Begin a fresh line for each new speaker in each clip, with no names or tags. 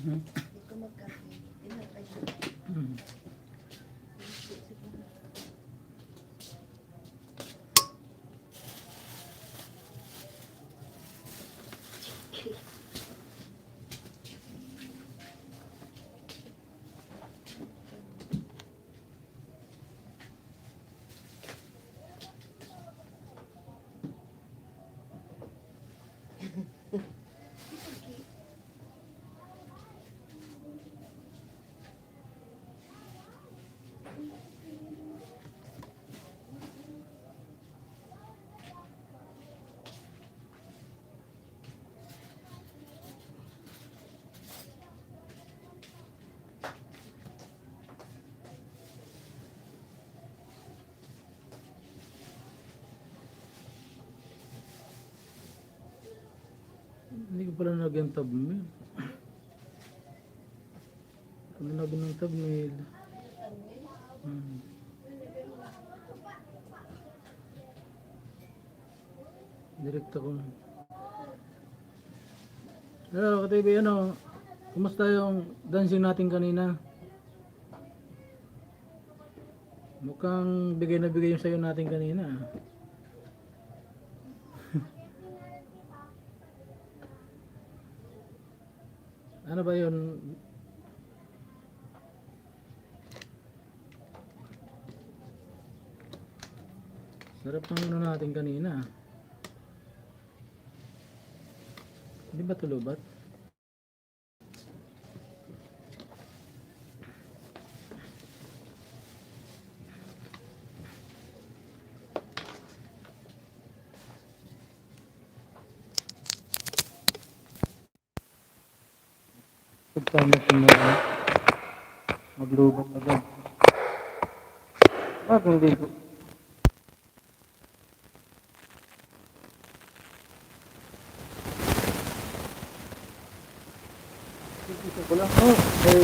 Hindi ko magkape. Tinapay siya.
Hindi ko pala nalagyan thumbnail. Kung nalagyan ng thumbnail. Direct ako. Hello, ka-TV, ano? Kumusta yung dancing natin kanina? Mukhang bigay na bigay yung sayo natin kanina. Ano ba yun? Sarap ng ano natin kanina. Hindi ba tulubat? Pagkamit mo maglubat agad. Bakit hindi ko? Isa ko lang. Oh, okay.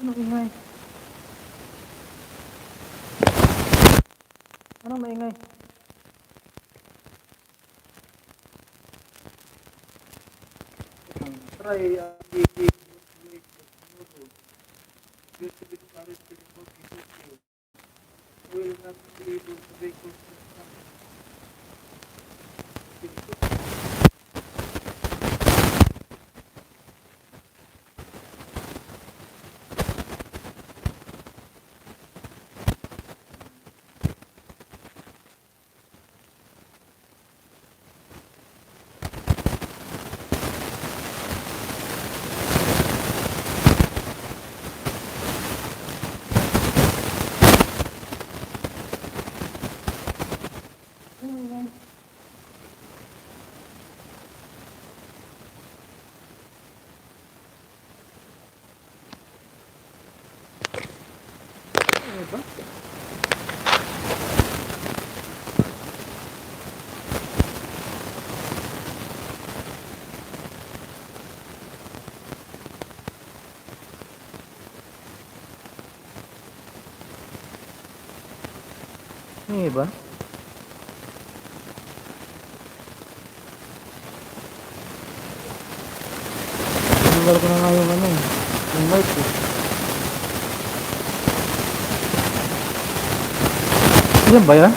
Ano ingay? Ano maingay? Try will not be able to make May iba? May iba? Tanggal ko na nga yung ano eh. Yung mic eh. Yan ba yan?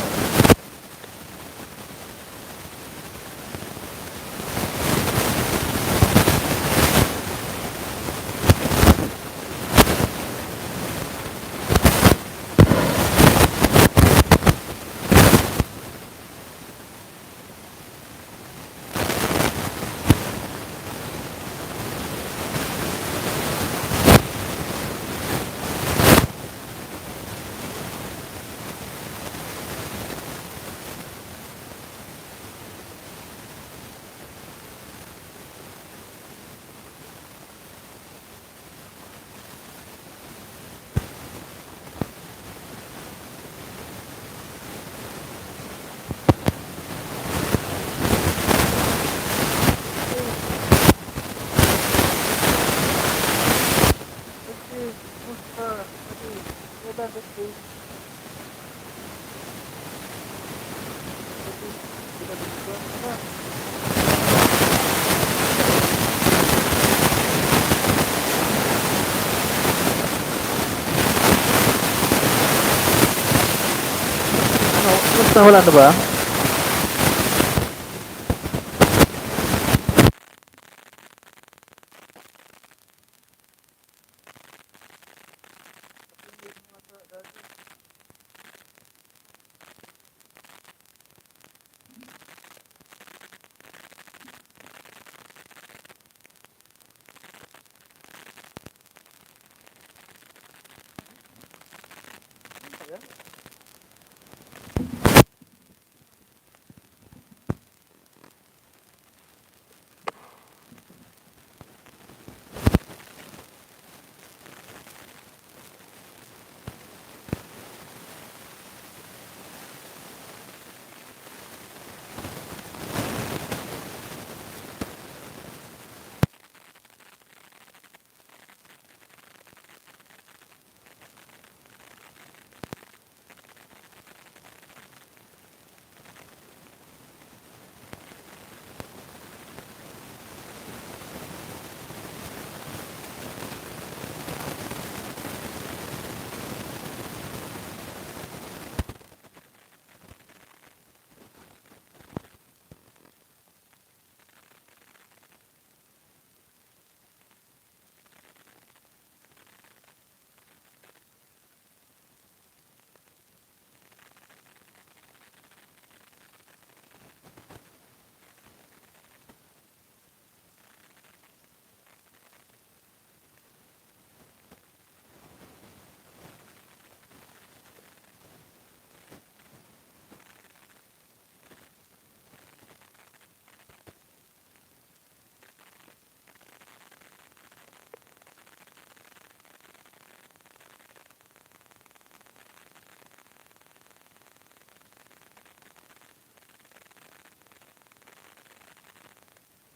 Basta wala na ba?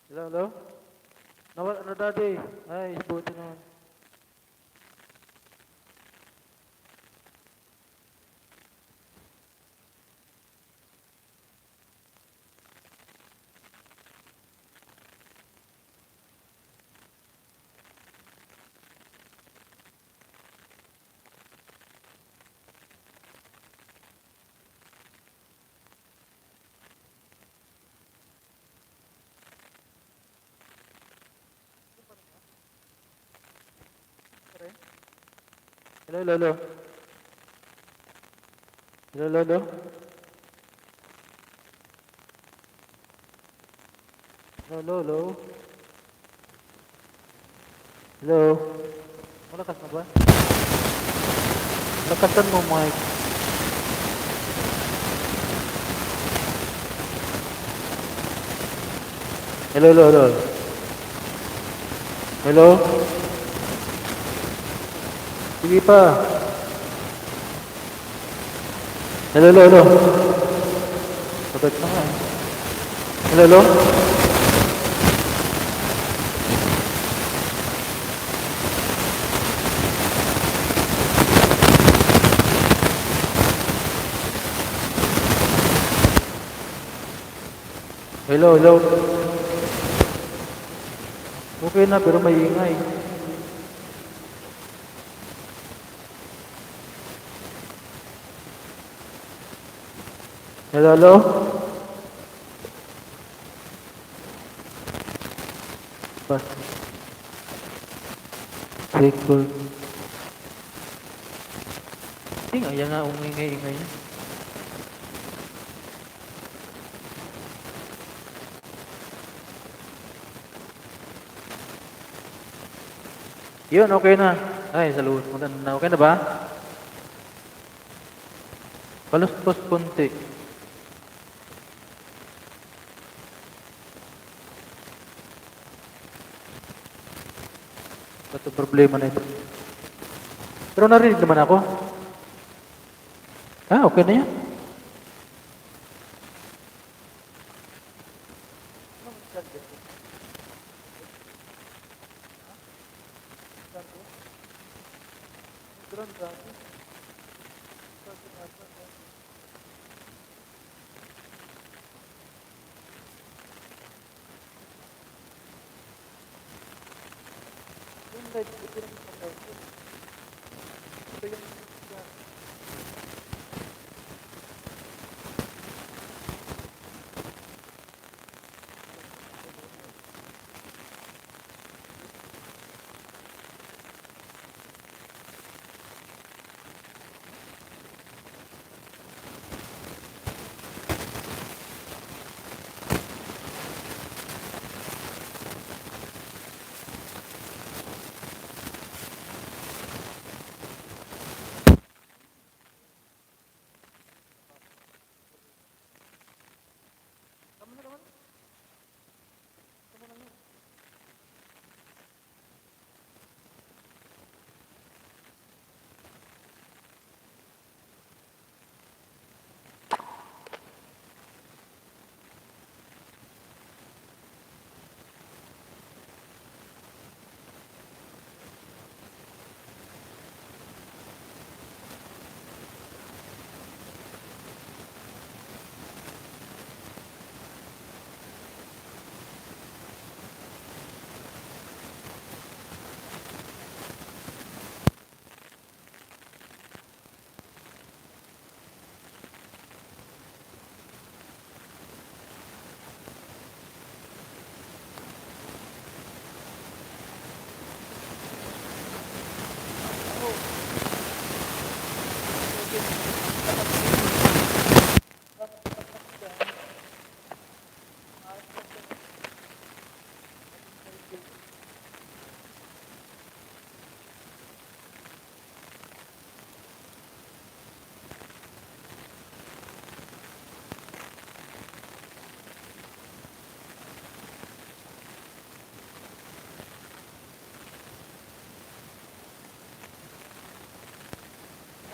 Hello, hello? Nawala na daddy. Ay, buti naman. Hello, hello, hello? Hello, hello, hello? Hello, hello, hello? Hello? Malakas na ba? Lakasan mo, Mike. Hello, hello, hello? Hello? Sige pa. Hello, hello, hello. Sagot na nga eh. Hello, hello. Hello, hello. Okay na, pero may ingay. Hello, hello. Bas. Record. Hindi nga, yan nga, umingay-ingay niya. Yun, okay na. Ay, salud. Na, okay na ba? Paluspos konti. Ito problema na ito. Pero narinig naman ako. Ah, okay na yan.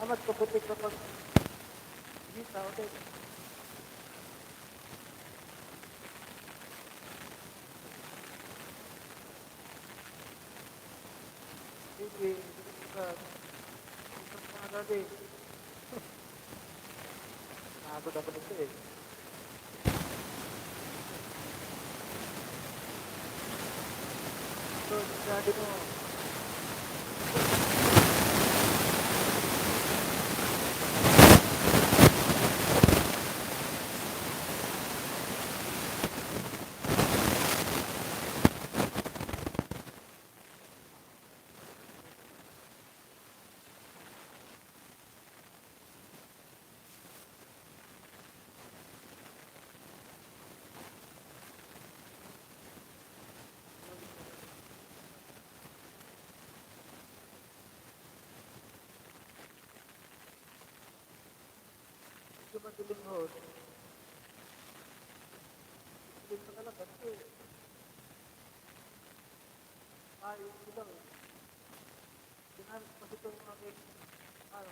Salamat ko putik kapag bisa, okay. Sige, isang mga gabi. Nakagod ako nito eh. So, sabi mo, medyo madilim ho. Madilim pa talaga kasi. Ayos ko lang eh. Dinalis pa ito yung aking, ano,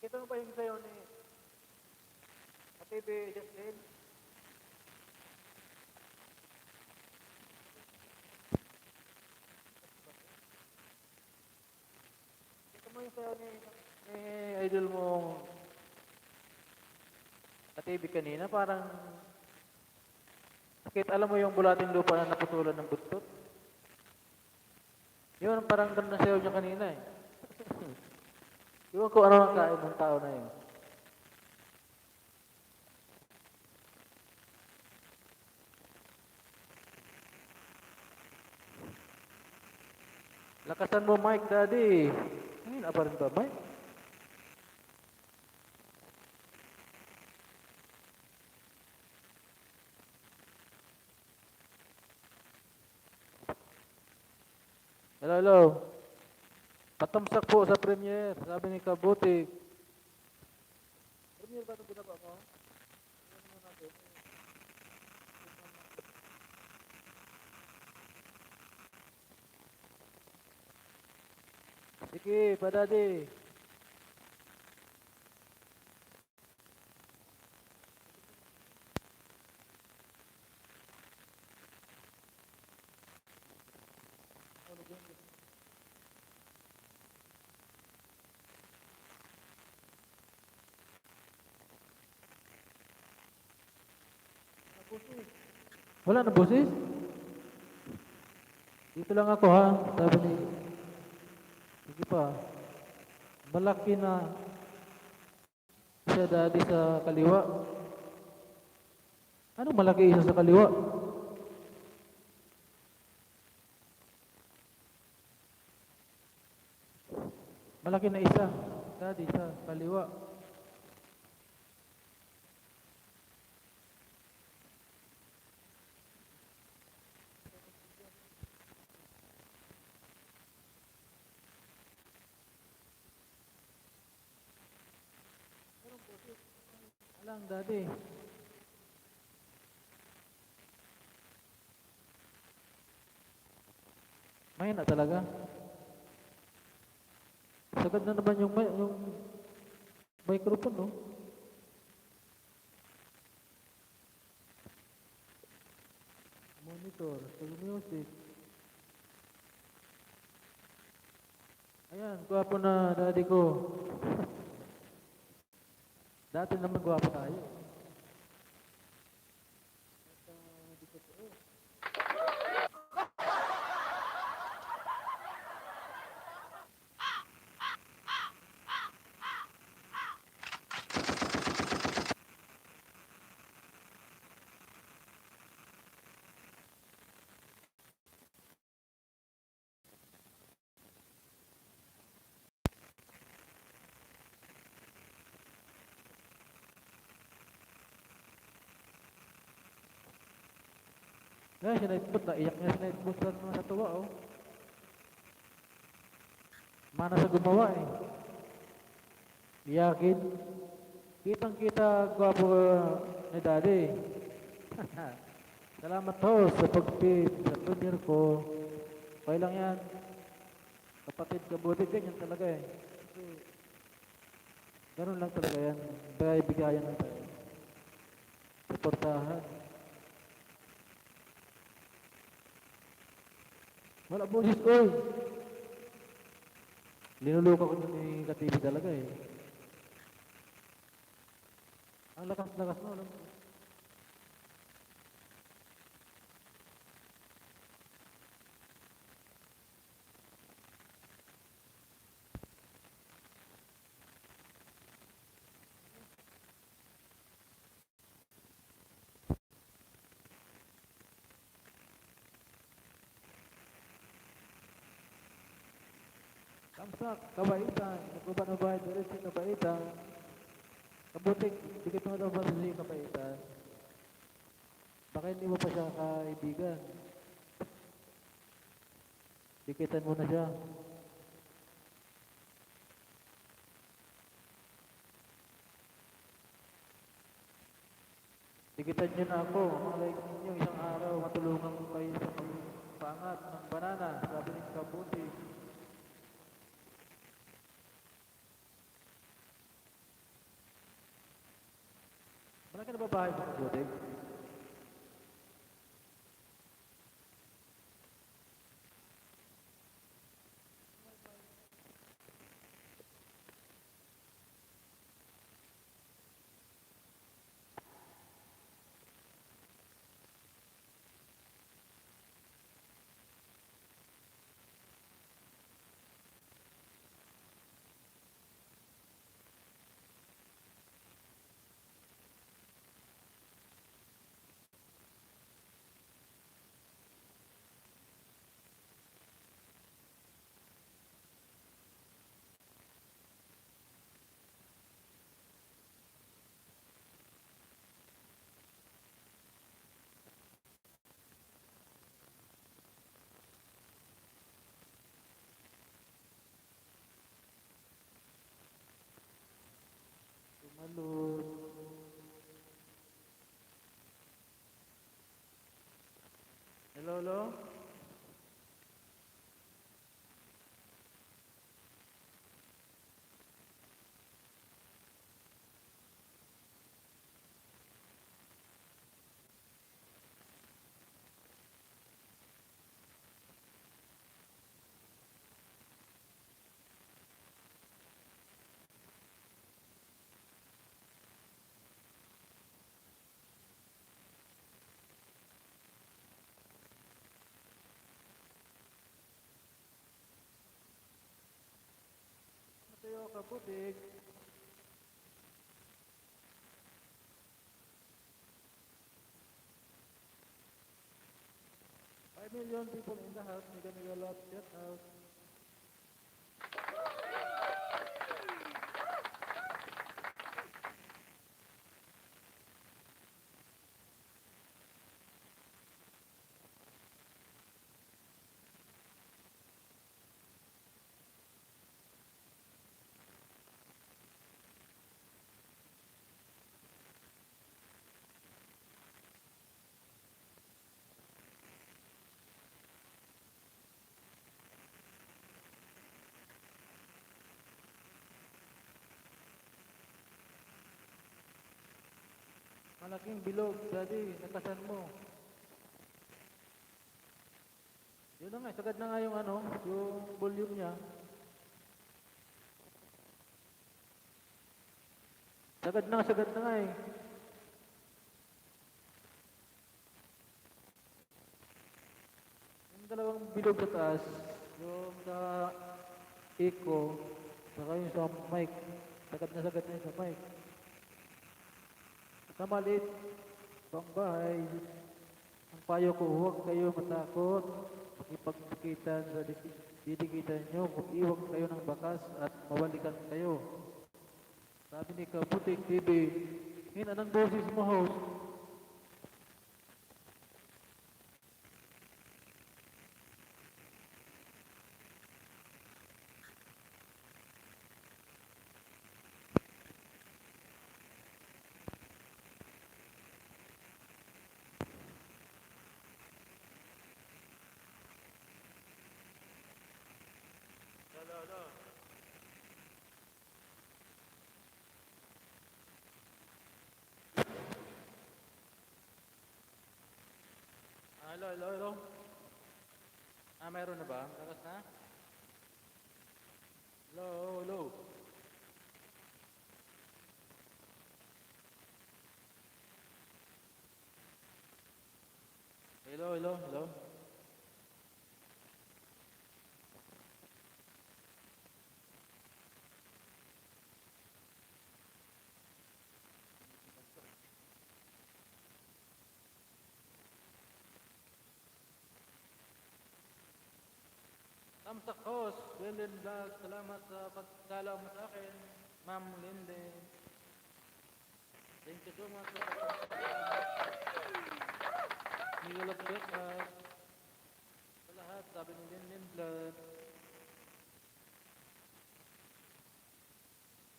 Kita mo ba yung sayo ni Ate B. Justin? Kita mo yung sayo ni idol mo Ate B kanina? Parang sakit. Alam mo yung bulating lupa na naputulan ng buntot? Yun, parang ganun na sayo niya kanina eh. Iwan ko ano ang kain ng tao na yun. Lakasan mo, Mike, Daddy. Ay, apa rin ba, Mike? Hello, hello. Patamsak po sa premiere, sabi ni Kabuti. Premiere ba itong binaba mo? Ano mo natin? Sige, pa Daddy. Wala na boses? Dito lang ako ha, sabi ni... Sige pa. Malaki na siya Daddy sa kaliwa. Anong malaki isa sa kaliwa? Malaki na isa, Daddy sa kaliwa. Alang, Daddy. May na talaga. Sagad na naman yung microphone, no? Monitor, sa music. Ayan, gwapo na Daddy ko. Dati naman gwapo tayo. Ngayon, si Nightbot, naiyak niya si Nightbot sa natuwa, oh. Mana sa gumawa, eh. Iyakin. Kitang-kita, gwapo ni Daddy. Salamat ho sa pag-pip, sa premiere ko. Okay lang yan. Kapatid Kabuti, ganyan talaga eh. Kasi, ganun lang talaga yan. Bigayan lang tayo. Suportahan. Wala boses ko eh. Linuluka ko ni Katibi talaga eh. Ang lakas-lakas mo, alam mo. Kamsa, kabaitan. Nagkuba na ba? Dili si kabaitan. Kabutik, dikit mo daw ba si kabaitan? Baka hindi mo pa siya kaibigan. Dikitan mo na siya. Dikitan niyo na ako. Malay ninyo isang araw matulungan ko kayo sa pagpangat ng banana. Sabi ni Kabutik. Malaki na ba bahay mo, Kabutik? Tumalon. Hello, hello? Matayo, Kabutik. Five million people in the house. Mega mega lot. Get out. Malaking bilog, daddy. Nakasan mo. Yun na nga, sagad na nga yung ano, yung volume niya. Sagad na nga eh. Yung dalawang bilog sa taas, yung sa echo, saka yung sa mic. Sagad na yung sa mic. Sa maliit pang bahay, ang payo ko, huwag kayo matakot. Makipagdikitan sa didikitan nyo, mag-iwag kayo ng bakas at mawalikan kayo. Sabi ni Kabutik TV, anong boses mo, host? Hello. Mayroon na ba? Lakas na? Hello. Hello. Tamsak host, Linden Vlog, salamat sa pagdalaw mo sa akin, Ma'am Linden. Thank you so much. Miguel of Jetpack. Sa lahat, sabi ni Linden Vlog.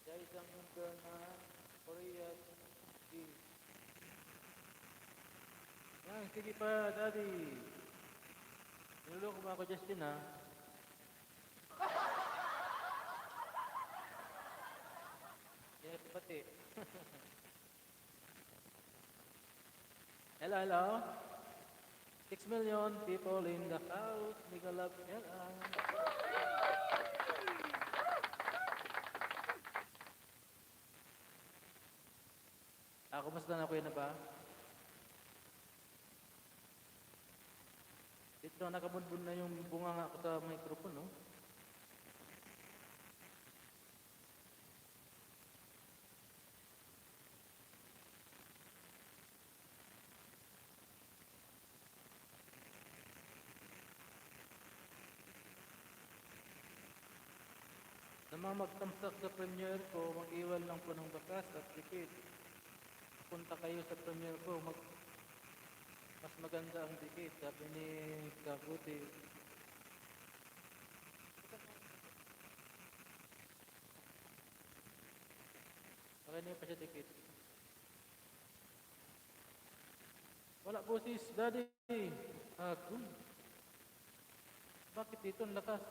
Siya isang member na Korea TV. Yan, sige pa, Daddy. Niloloko mo ako, Justin, ha? Yes, pati. Hello, hello. 6 million people in the house. Miguel of Jetpack. Kumusta na, Kuya na ba? Ito, nakabunbun na yung bunganga ko sa microphone, no? Sa mga magtamsak sa premiere ko, mag-iwan lang po ng bakas at dikit. Punta kayo sa premiere ko, mas maganda ang dikit, sabi ni Kabuti. Okay na pa siya dikit. Wala po sis, Daddy. Ako. Bakit dito ang lakas?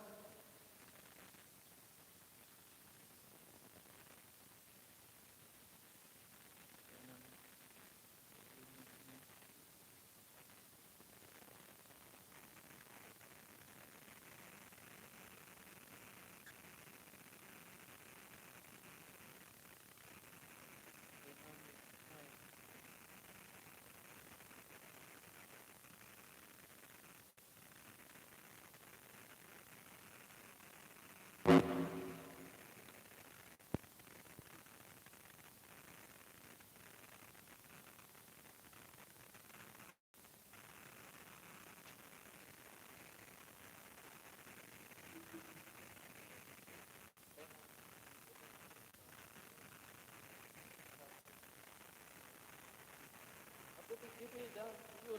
Ito,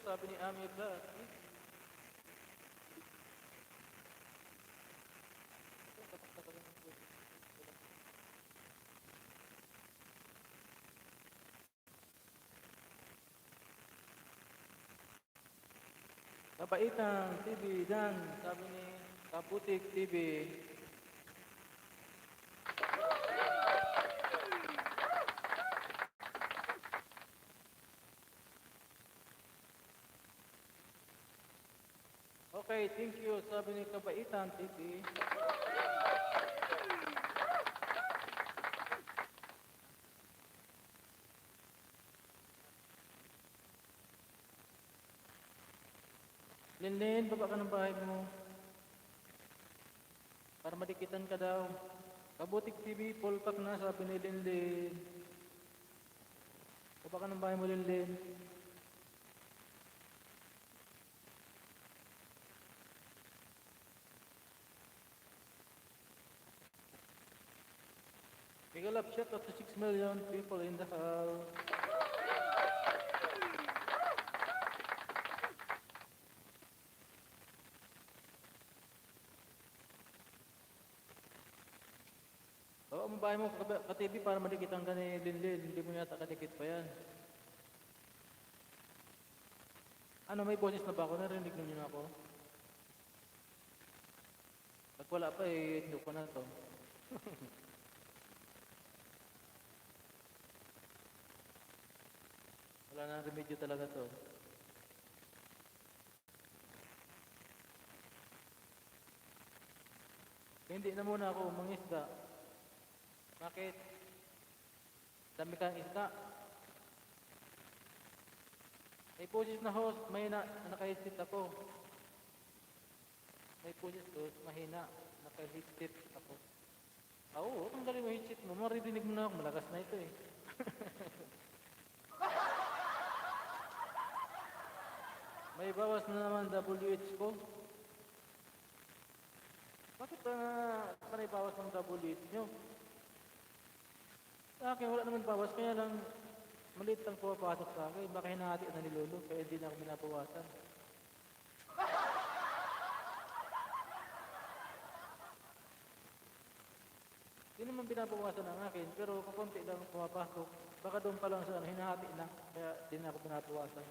sabi ni Ami Vlog. Kabaitang TV Dan, sabi ni Kabutik TV. Okay, thank you, sabi ni Kabaitan TV. Linlin, baba ka ng bahay mo. Para madikitan ka daw. Kabutik TV, full pack na, sabi ni Linlin. Baba ka ng bahay mo, Linlin. Big love shout out to 6 million people in the house. Baba mo bahay mo ka-TV para madikitan ka ni Linlin. Hindi mo yata kadikit pa yan. Ano, may boses na ba ako? Narinig niyo na ako? Pag wala pa eh, hindi ko na to. Wala na remedyo talaga to. Hindi na muna ako mangisda. Bakit? Dami kang isda. May poses na host, may naka-headset ako. May poses host, mahina, naka-headset ako. Oo, kung galing mo headset mo, maririnig mo na ako, malakas na ito eh. May bawas na naman WH ko. Bakit panay bawas ng double it nyo? Sa akin, wala naman bawas. Kaya lang, maliit lang pumapasok sa akin. Baka hinahati na ni Lolo, kaya hindi na ako binabawasan. Hindi naman binabawasan ang akin, pero kakunti lang pumapasok. Baka doon pa lang sa hinahati na, kaya hindi na ako binabawasan.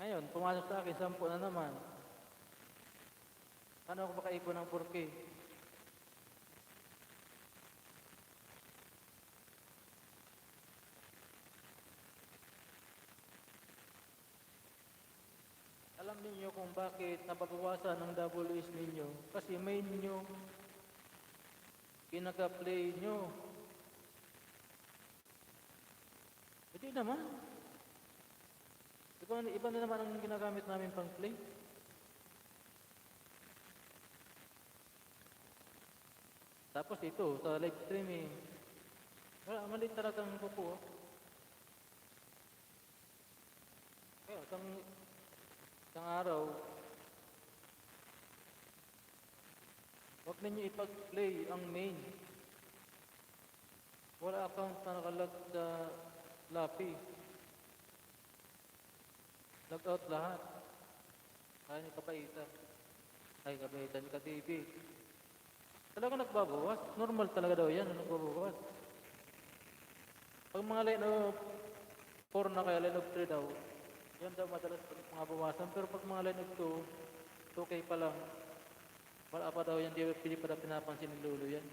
Ngayon, pumasok sa akin, 10 na naman. Paano ako makaipon ng 4K? Alam niyo kung bakit nababawasan ng WS ninyo? Kasi main nyo, pinaka-play nyo. Hindi naman. Iba na naman ang ginagamit namin pang play. Tapos ito, sa live streaming, wala, mali talagang kuko. Kaya, isang araw, huwag ninyo ipag-play ang main. Wala account na nakalag sa Lapi. Log out lahat. Kaya ni Kapaita. Ay, Kapaita ni Ka-TV. Talaga nagbabawas. Normal talaga daw yan, nagbabawas. Pag mga line of 4 na kaya line of 3 daw, yan daw madalas mga bawasan. Pero pag mga line of 2, 2K pa lang. Wala pa daw yan, hindi pa daw pinapansin ni Lolo yan.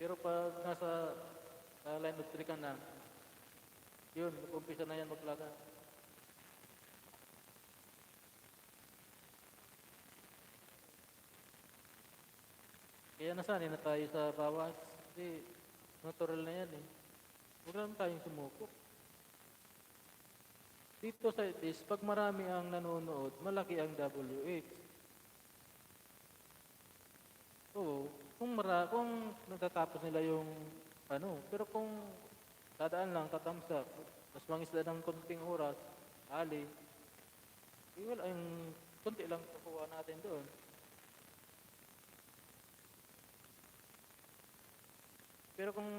Pero pag nasa line of 3 ka na, yun, umpisa na yan maglaga. Kaya nasanay na tayo sa bawas. Kasi natural na yan eh. Huwag lang tayong sumuko. Dito sa this, pag marami ang nanonood, malaki ang WH. Oo, kung natatapos nila yung pero kung dadaan lang, tatamsak, mas mangisda ng konting oras, ali, wala yung konti lang kukuha natin doon. Pero kung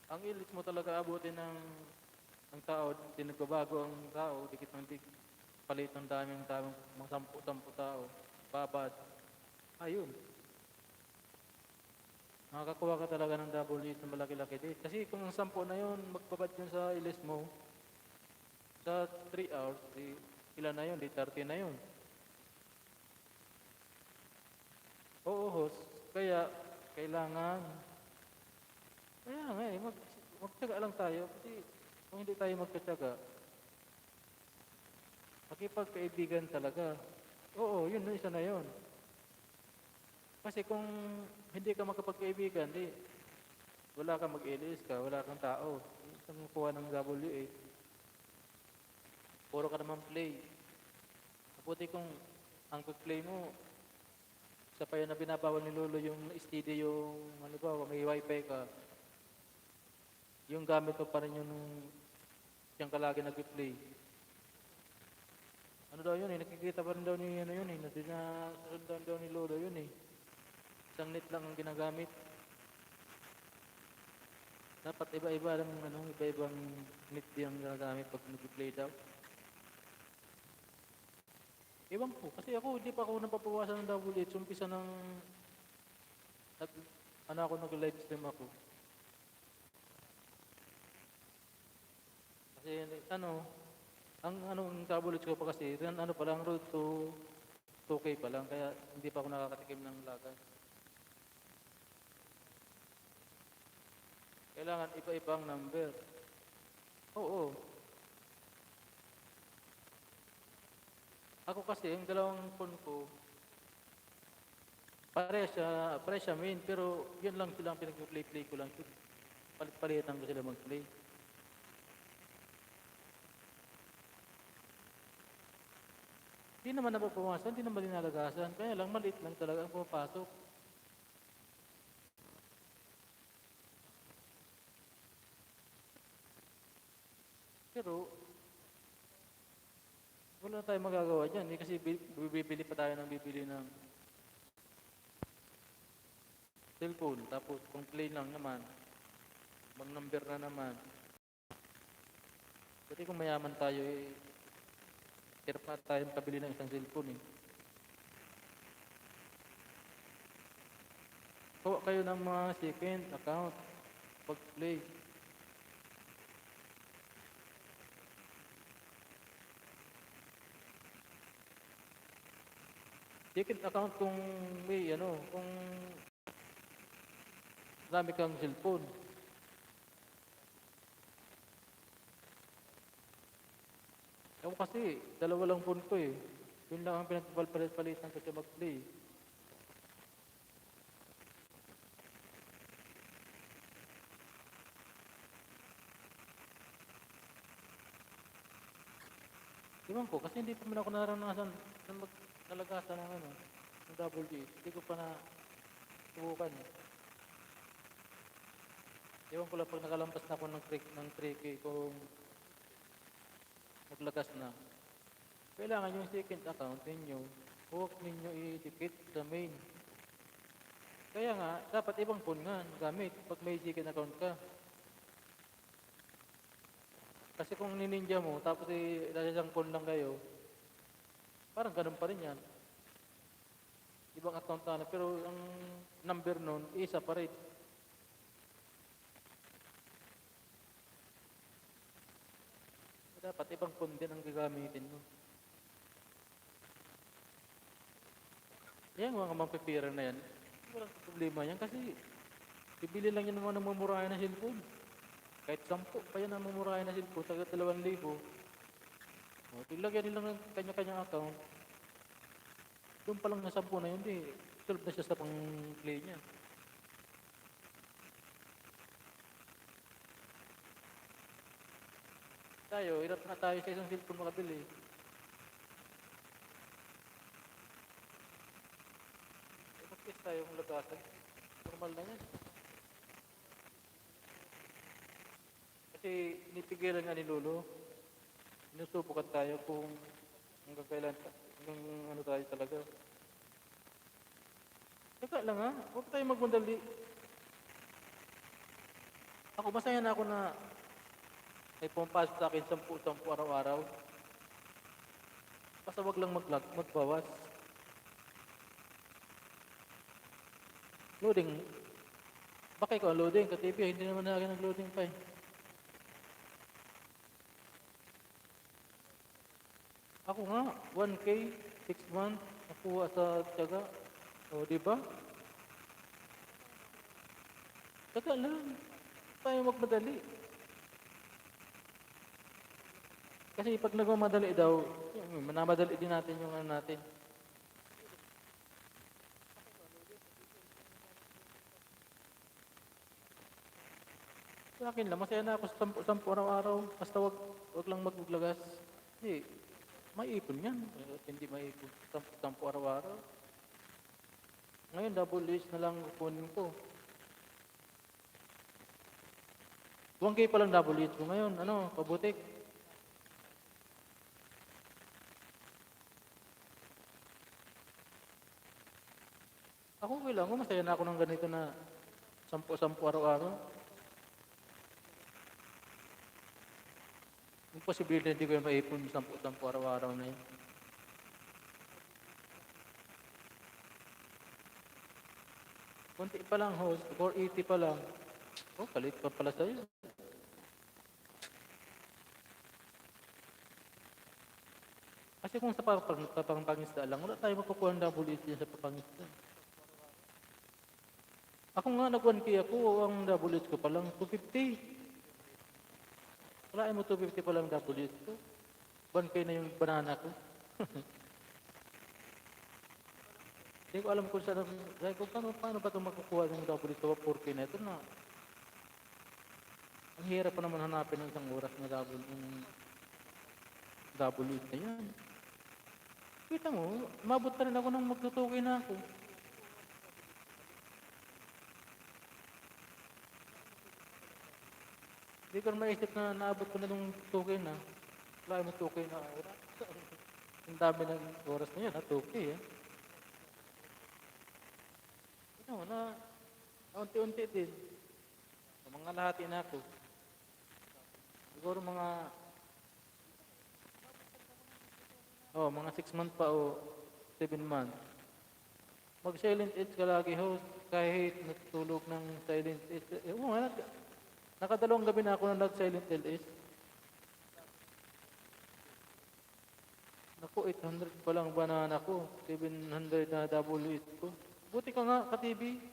ang ilis mo talaga abutin ng tao, di nagbabago ang tao, dikit ng palit ng daming tao, mga 10 tao, babad, ayun. Makakakuha ka talaga ng double hit na malaki-laki din. Kasi kung ang 10 na yun, magbabad yun sa ilis mo, sa 3 hours, di, ilan na yun, di 30 na yun. Oo, host. Kaya, kailangan magtyaga lang tayo. Kasi kung hindi tayo magtyaga, makipagkaibigan talaga. Oo, yun, isa na yun. Kasi kung hindi ka makapagkaibigan, di, wala kang mag-ilis ka, wala kang tao. Isa mong kuha ng WA. Puro ka naman play. Mabuti kung ang pag-play mo, sa pa yun na binabawal ni Lolo yung steady yung, may wifi ka. Yung gamit mo pa rin yung kalagi nag-play. Ano daw yun eh, nakikita pa rin daw ni nasundan daw ni Lolo yun eh. Isang net lang ang ginagamit. Dapat iba-iba lang iba-ibang net yung ginagamit pag nag-play daw. Ewan ko, kasi ako hindi pa ako napapawasan ng double H. Umpisa ako nag-live stream ako. Kasi ang double H ko pa kasi, pa lang road to 2K pa lang, kaya hindi pa ako nakakatikim ng lagas. Kailangan iba-ibang number. Oo. Ako kasi, yung dalawang phone ko, pare siya main, pero yun lang silang pinag-play ko lang. Palit-palitan ko sila mag-play. Hindi naman napapawasan, hindi naman dinalagasan. Kaya lang, maliit lang talaga ang pumapasok. Pero, Wala tayong magagawa dyan. Kasi bibili pa tayo ng bibili ng cellphone. Tapos kung play lang naman, bang number na naman. Kasi kung mayaman tayo, hirap na tayong kabili ng isang cellphone eh. Kuha kayo ng mga second account pag-play. Second account kung may kung marami kang cellphone. Ako kasi, dalawa lang phone ko eh. Yun lang ang pinagpapalit-palitan ko siya mag-play. Iwan ko, kasi hindi pa man ako naranasan na nalagasan ng ng double G. Hindi ko pa na subukan. Iwan ko lang pag nakalampas na ako ng 3K kung maglagas na. Kailangan yung second account ninyo, huwag ninyo i-dikit sa main. Kaya nga, dapat ibang phone nga gamit pag may second account ka. Kasi kung nininja mo, tapos isang phone lang kayo, parang ganun pa rin yan. Ibang account na, pero ang number nun, isa pa rin. Dapat ibang phone din ang gagamitin mo. Yan, mga mampipira na yan. Walang problema yan kasi bibili lang yan ng mga namumurahin na cellphone. Kahit 10 pa yan ang mamurahin na cellphone, taga 2,000. O, ilagyan nila ng kanya-kanyang account. Doon pa lang na 10 na yun, solve na siya sa pang-play niya. Tayo, hirap na tayo sa isang cellphone makabili. Mag-kiss tayo kung lagasan. Normal na yan. Kasi inipigilan nga ni Lolo. Sinusubukan tayo kung hanggang kailan, hanggang ano tayo talaga. Teka lang ha, huwag tayo magmandali. Ako, masaya na ako na may pumapasok sa akin 10 araw-araw. Basta wag lang magbawas. Loading. Baka ikaw ang loading, ka-TV, hindi naman na akin nag-loading pa eh. Ako nga, 1K, 6 months, nakuha sa tiyaga. O, di ba? Tiyaga lang. Tayo magmadali. Kasi pag nagmamadali daw, manamadali din natin yung ano natin. Sa akin lang, masaya na ako sa 10 araw-araw. Basta wag lang maglagas. Hindi, maipon yan. Hindi maipon. 10 araw-araw. Ngayon, double list na lang kukunin ko. 1K pa lang double list ko ngayon. Ano, pabutik. Ako okay lang. Masaya na ako ng ganito na 10 araw-araw. Yung posibilidad hindi ko yung maipon 10 araw-araw na yun. Kunti pa lang, host. 480 pa lang. Oh, kalit pa pala sa'yo. Kasi kung sa papangisda lang, wala tayo makukuha ng double list sa papangisda. Ako nga, nag-1K ako, ang double list ko pa lang 250. Wala mo 250 pa lang double list ko. 1K na yung banana ko. Hindi ko alam kung saan, paano ba ito makukuha ng double list ko, 4K na ito na. Ang hirap pa naman hanapin ng isang oras na double list na yan. Kita mo, mabot na rin ako nang magtutukoy na ako. Hindi ko maisip na naabot ko na nung tukoy na. Wala mo tukoy na. Ang dami ng oras na yun, ha? 2K, eh. Ano, unti-unti din. Sa mga lahati na ako. Siguro mga 6 months pa o 7 months. Mag-silent edge ka lagi, host. Kahit natutulog ng silent edge. Nakadalawang gabi na ako na nag-silent LS. Naku, 800 pa lang banana ko. 700 na double it ko. Buti ka nga, ka-TV.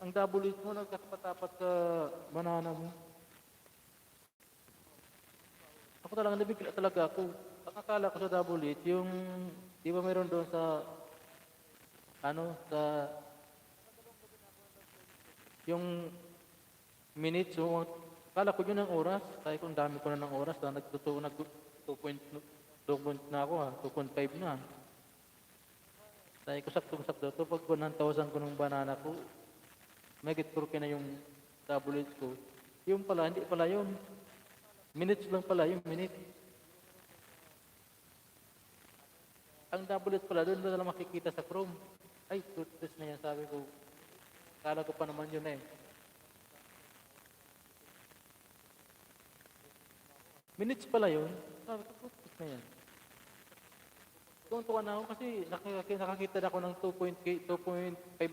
Ang double it mo, nagkatapat sa banana mo. Ako talaga, nabigla talaga ako. Ang akala ko sa double it, yung, di ba meron doon sa, yung minutes, so, akala ko yun ang oras. Tayo kung dami ko na ng oras, nag-2 na ako, 2.5 na. Tayo ko saktong-sakto ito, pag 1,000 ko ng banana ko, may get-4K na yung double it ko. Yung pala, hindi pala yun. Minutes lang pala, yung minute. Ang double it pala, doon na lang makikita sa Chrome. Ay, toothpaste na yan, sabi ko. Akala ko pa naman yun eh. Minutes pala yun. Sabi ko, toothpaste na yan. Tuwan-tuwa na ako kasi nakakita na ako ng 2.5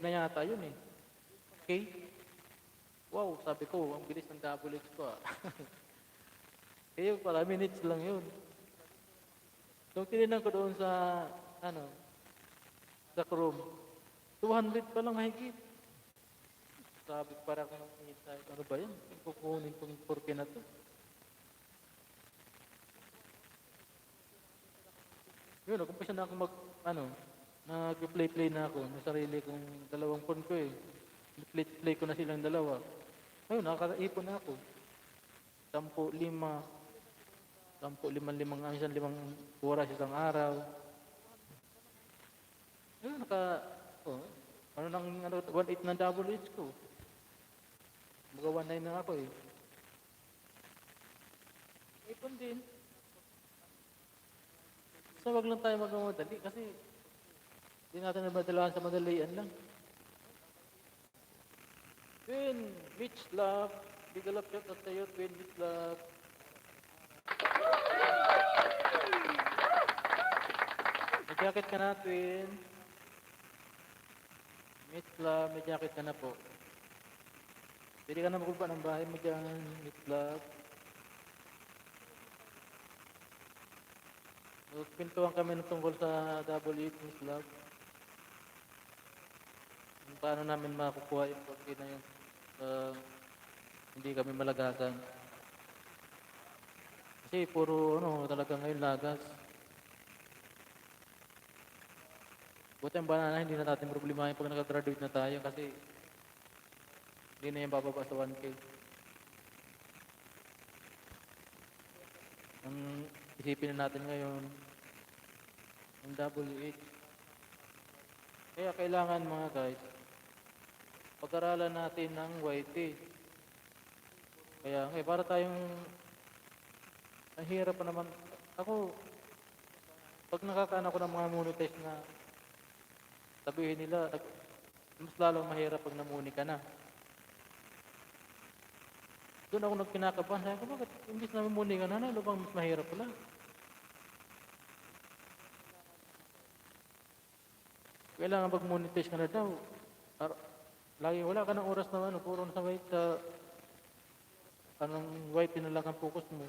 na yata yun eh. Okay? Wow, sabi ko, ang bilis ng double X ko ah. Eh yun pala, minutes lang yun. So, tininan ko doon sa, sa Chrome. 200 pa lang mahigit. Sabi ko, parang ano ba yan? Kukunin kong 4K na to. Yun, nakumpisa na ako nag-play na ako ng sarili kong dalawang phone ko eh. Play ko na silang dalawa. Ayun, nakakaipon na ako. 5 oras isang araw. Ayun, 1.8 na double H ko. Mga 1.9 na ako eh. Ipon din. So, wag lang tayo magmamadali kasi hindi natin nabadalahan sa madalian lang. Twin, Mitch Love. Big love shot at sa'yo, Twin, Mitch Love. May jacket ka na, Twin. Mitch Love, may jacket ka na po. Pwede ka na makulpa ng bahay mo dyan, Mitch Love. Pintuan kami ng tungkol sa double it, Miss Love. Kung paano namin makukuha yung 4K na yun. Hindi kami malagagan. Kasi puro talaga ngayon lagas. Buti ang banana, hindi na natin problemahin pag nag-graduate na tayo kasi hindi na yung bababa sa 1K. Ang isipin na natin ngayon, ang double H. Kaya kailangan mga guys, pag-aralan natin ng YT. Kaya para tayong ang hirap pa naman. Ako, pag nakakaano ko ng mga monetize na sabihin nila, mas lalong mahirap pag namuni ka na. Doon ako nagkinakabahan. Sabi ko, bakit imbis na mamuni ka na, ano bang mas mahirap pala? Kailangan mag-monetize ka na daw. Lagi wala ka ng oras na puro sa white white na lang ang focus mo.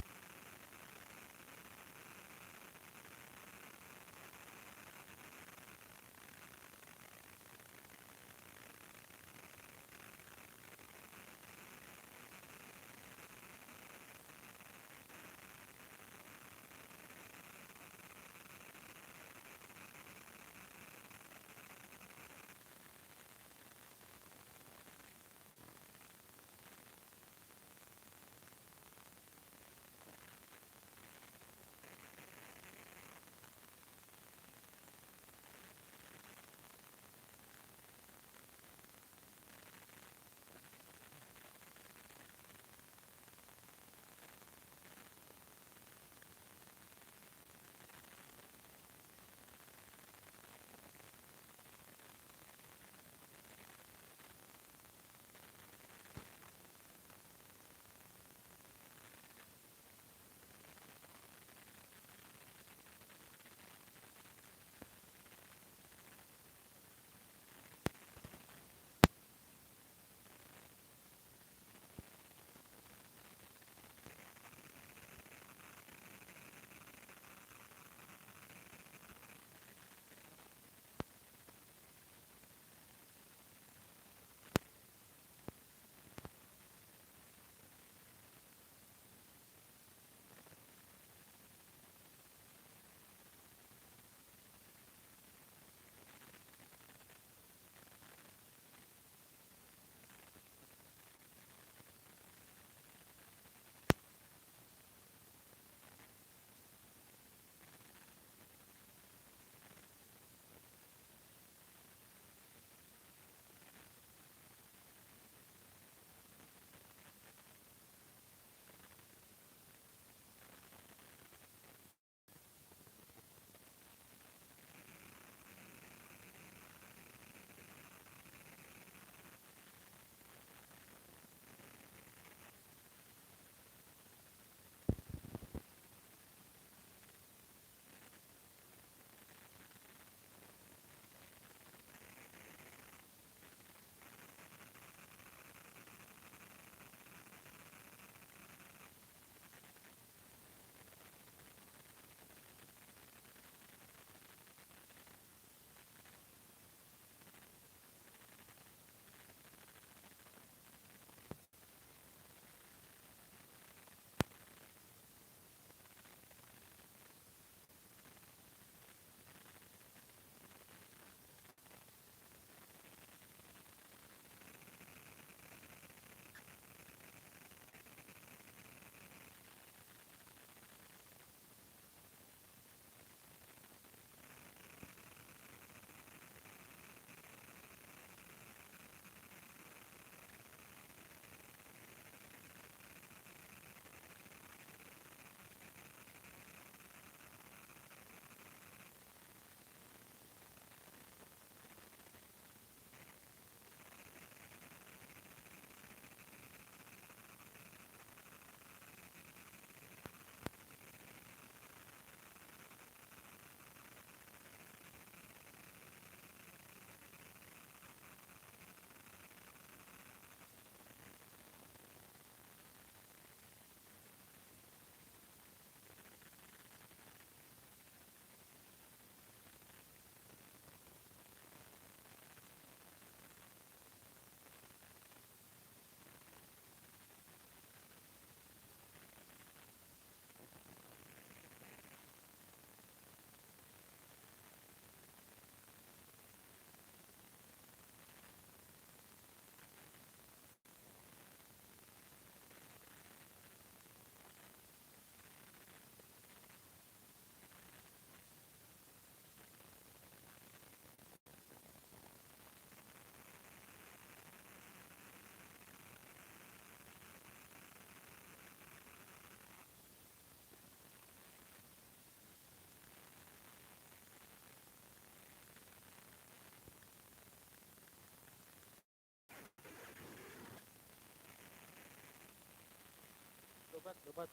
Lubat.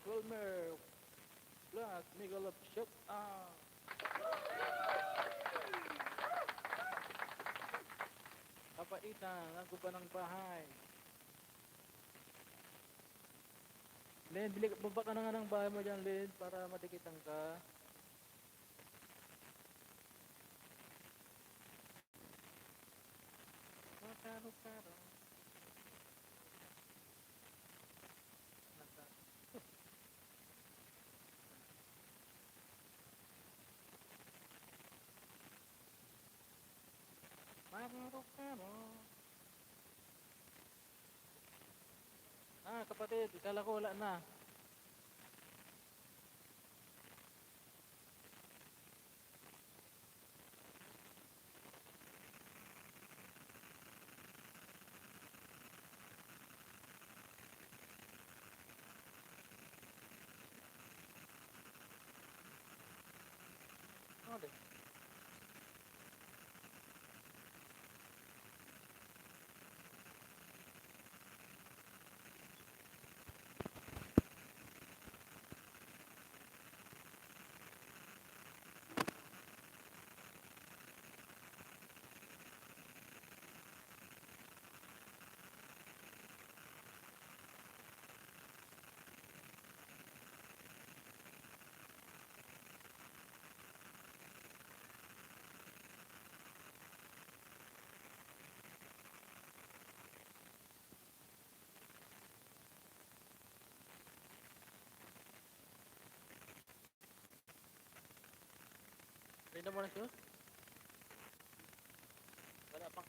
Wilmer. Black, Miguel of Shot. Kapaitan, ang guba ng bahay. Len, baba ka na nga ng bahay mo dyan, Len, para madikitan ka. Karo. Karo. Kapatid, ikala ko wala na. Ano? Pwede mo na siya? Wala pang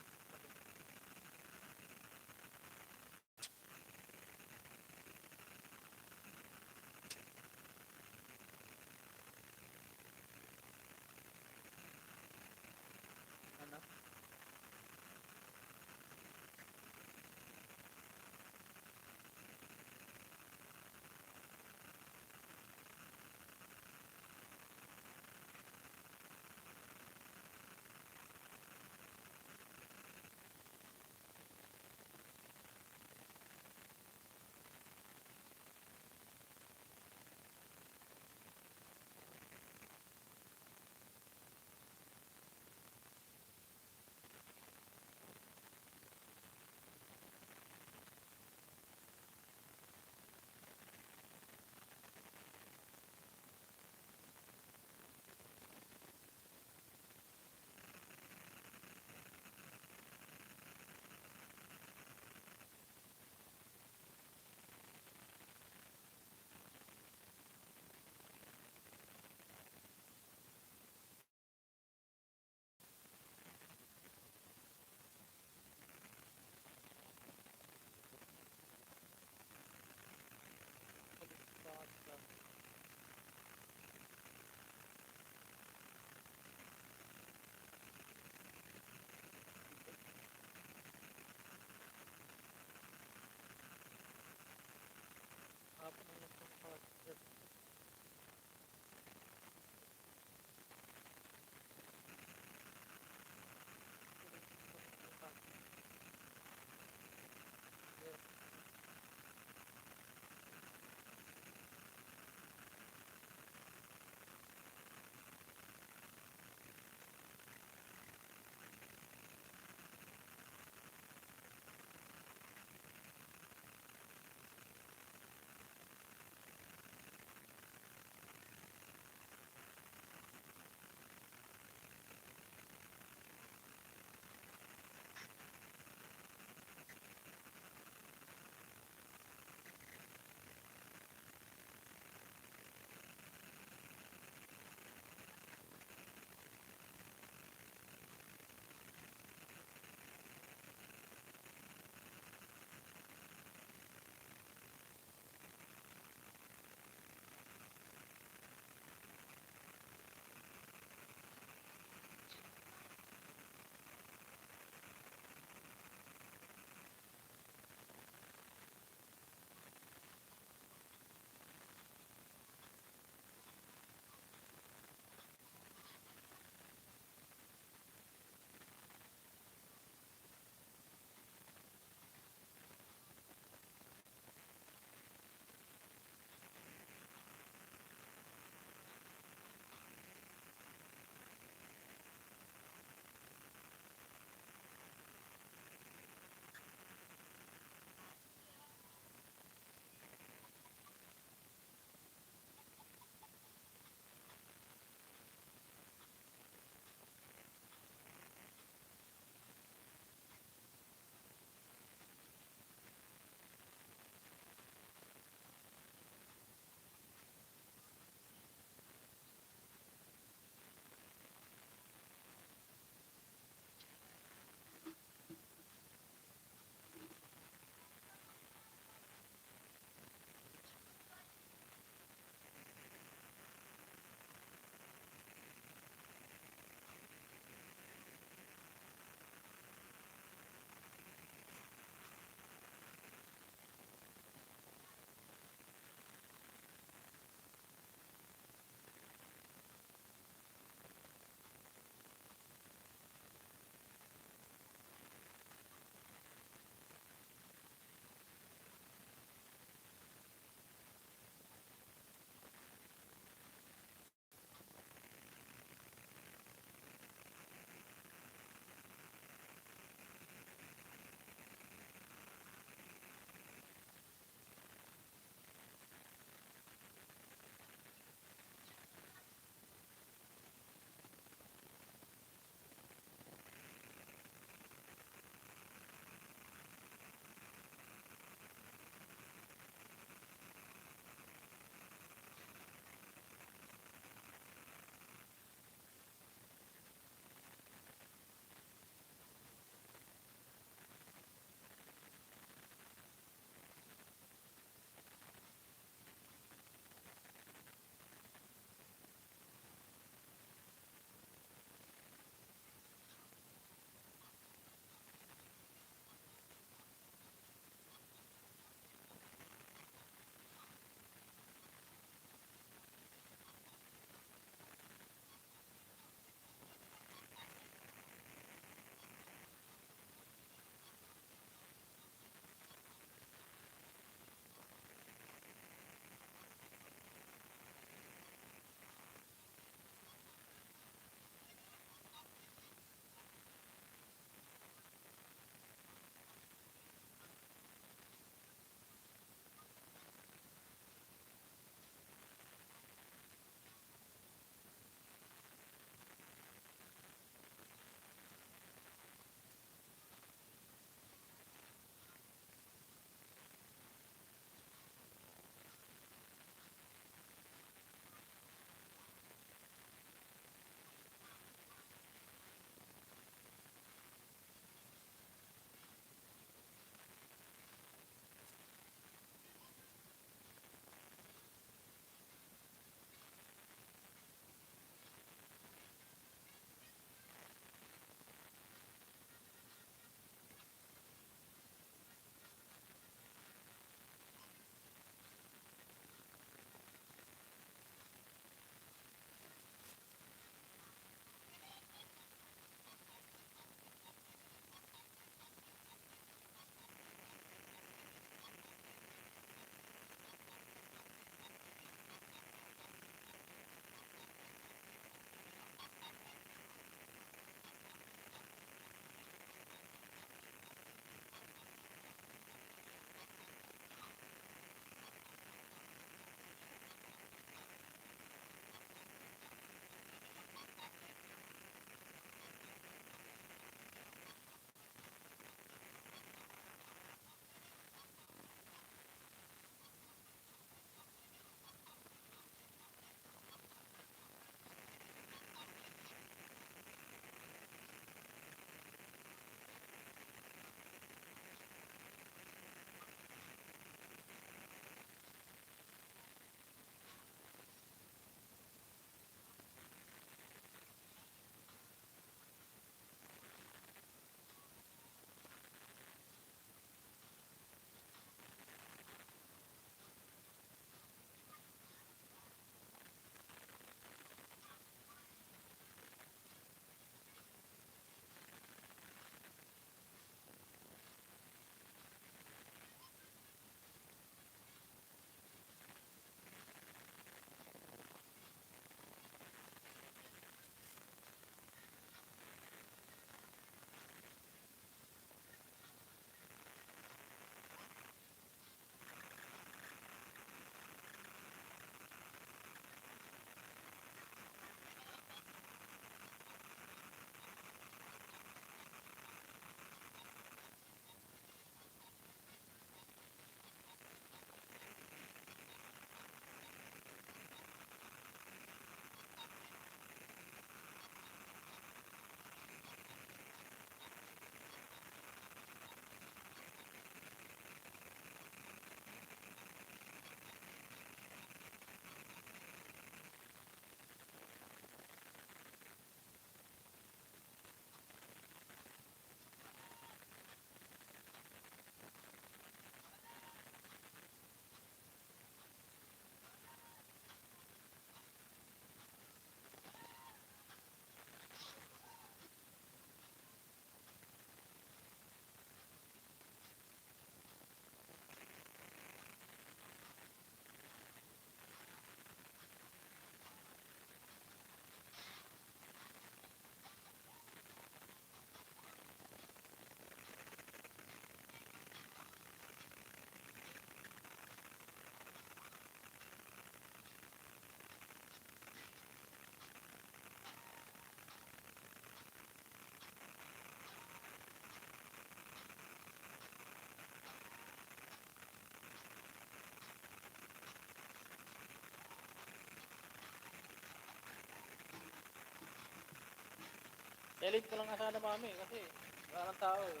Silent ko lang nga sana mami kasi wala nang tao eh.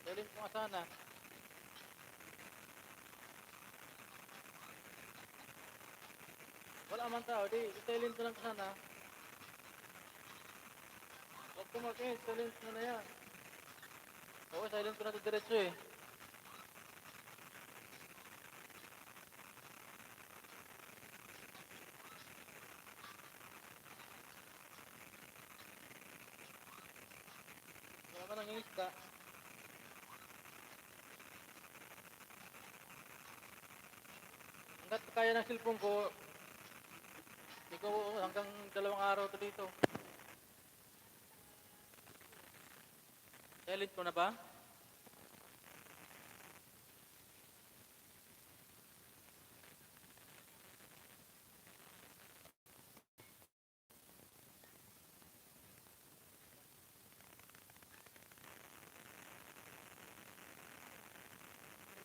Silent ko nga sana. Wala man tao, di silent ko lang sana. Huwag kumakit, silent mo na yan. Oo, silent ko na ito diretso eh. Wala ka nang isda. Hanggat kaya ng cellphone ko, ikaw hanggang 2 araw to dito. Silent ko na ba?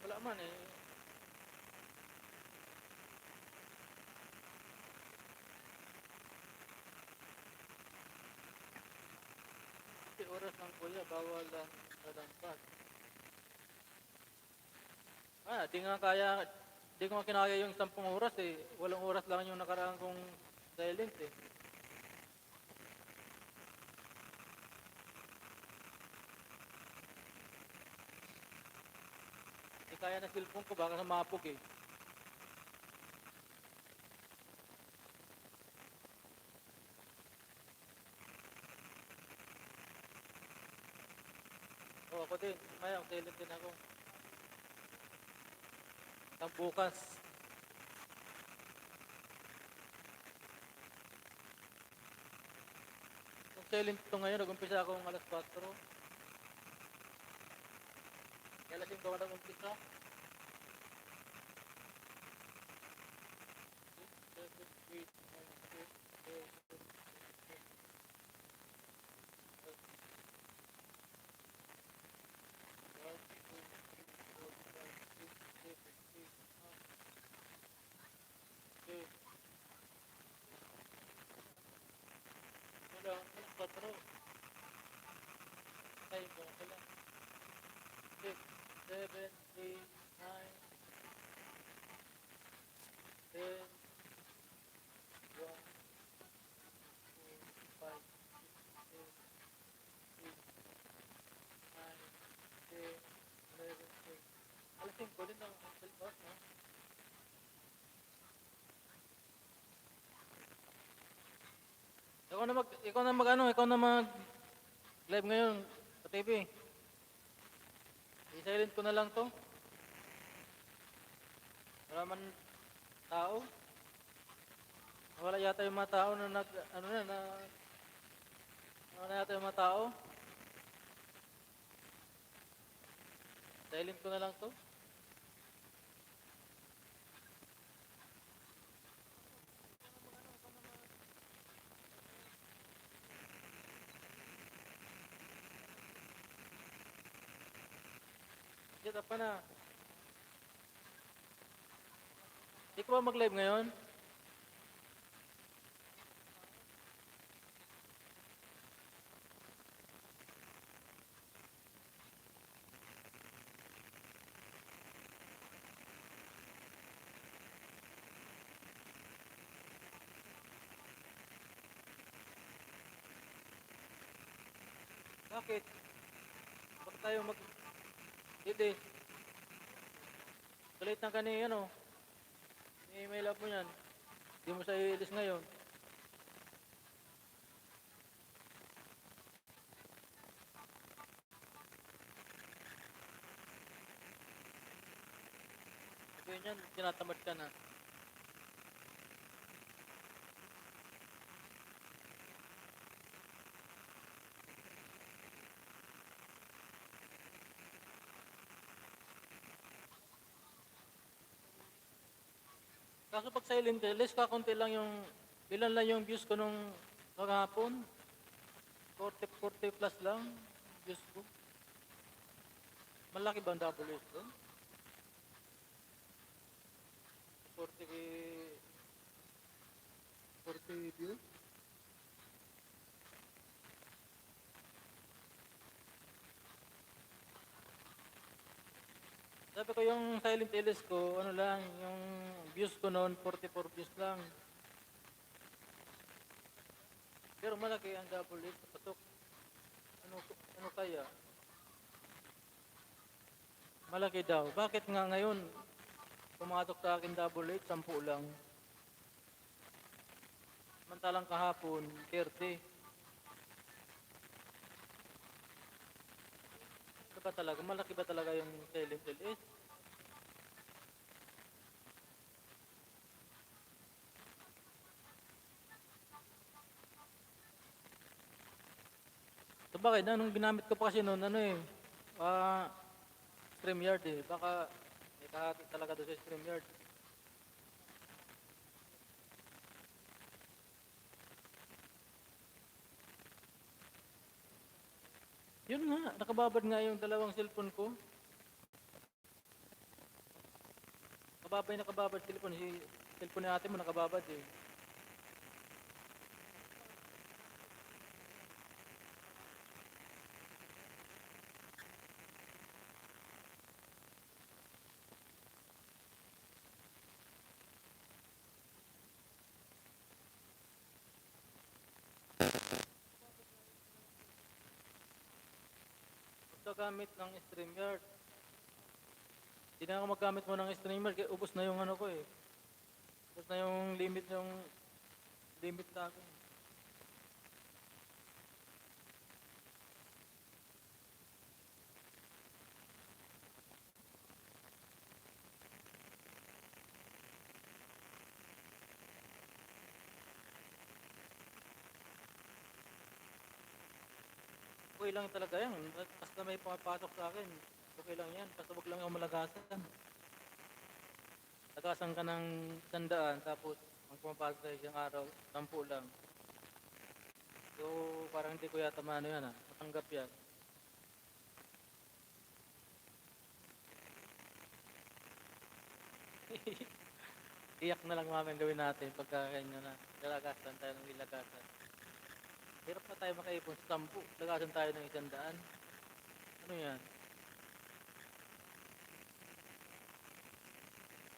Wala man eh. Kasi oras ng kuya, bawal lang lampas. Di nga kaya, di ko nga kinaya yung 10 oras eh. 8 oras lang yung nakaraan kong silent eh. Di kaya na cellphone ko, baka sumapog eh. Oo, ako din. Maya, silent din ako. Hanggang bukas. Kung silent ito ngayon, nag-umpisa akong alas 4. Kaya alas 5 ako nag-umpisa. 6, 7, 8, 9, 10, 11, 12, wala, alas 4. Ay, wala. 6, 7, 8, 9, 10, 1, 2, 5, 6, 7, 8, 9, 10, 11, 12. Alas 5 din ang cellphone, no? Ikaw na mag live ngayon sa TV. I-silent ko na lang to. Wala man tao. Wala yata yung mga tao na wala yata yung mga tao. Silent ko na lang to. Get up ka na. Di ka ba mag-live ngayon? Bakit? Bakit tayo mag... Hindi. Galit ng kani, ano? I-email up mo yan. Hindi mo sa i-list ngayon. Sabihin yan, tinatamad ka na. Kaso pag silent ka, less kakunti lang yung, ilan lang yung views ko nung maghapon. 40 plus lang views ko. Malaki ba ang WS ko? 40 views? Sabi ko yung Silent LS ko, ano lang, yung views ko noon, 44 views lang. Pero malaki ang double hit. Patok. Ano kaya? Malaki daw. Bakit nga ngayon, pumatok sa akin double hit, 10 lang. Samantalang kahapon, 30. Ano ba talaga? Malaki ba talaga yung Silent LS? So bakit? Anong ginamit ko pa kasi noon, ano eh, StreamYard eh. Baka may kahati talaga doon sa StreamYard. Yun nga, nakababad nga yung dalawang cellphone ko. Nakababad cellphone. Si cellphone ni ate mo nakababad eh. Pagkagamit ng StreamYard. Hindi na ako maggamit mo ng StreamYard kaya ubos na yung ano ko eh. Ubos na yung limit sa akin. Okay lang talaga yan. Basta may pumapasok sa akin. Okay lang yan. Basta wag lang ako malagasan. Lagasan ka ng 100 tapos ang pumapasok sa isang araw, 10 lang. So parang hindi ko yata maano yan matanggap yan. Iyak na lang namin gawin natin pagka kanya na. Lalagasan tayo ng ilagasan. Hirap na tayo makaipon sa 10. Lagasan tayo ng 100. Ano yan?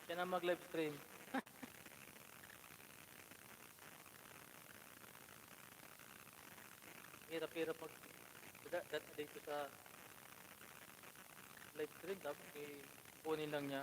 Siya na mag-live stream. Hirap-hirap dito sa live stream. Tapos kunin lang niya.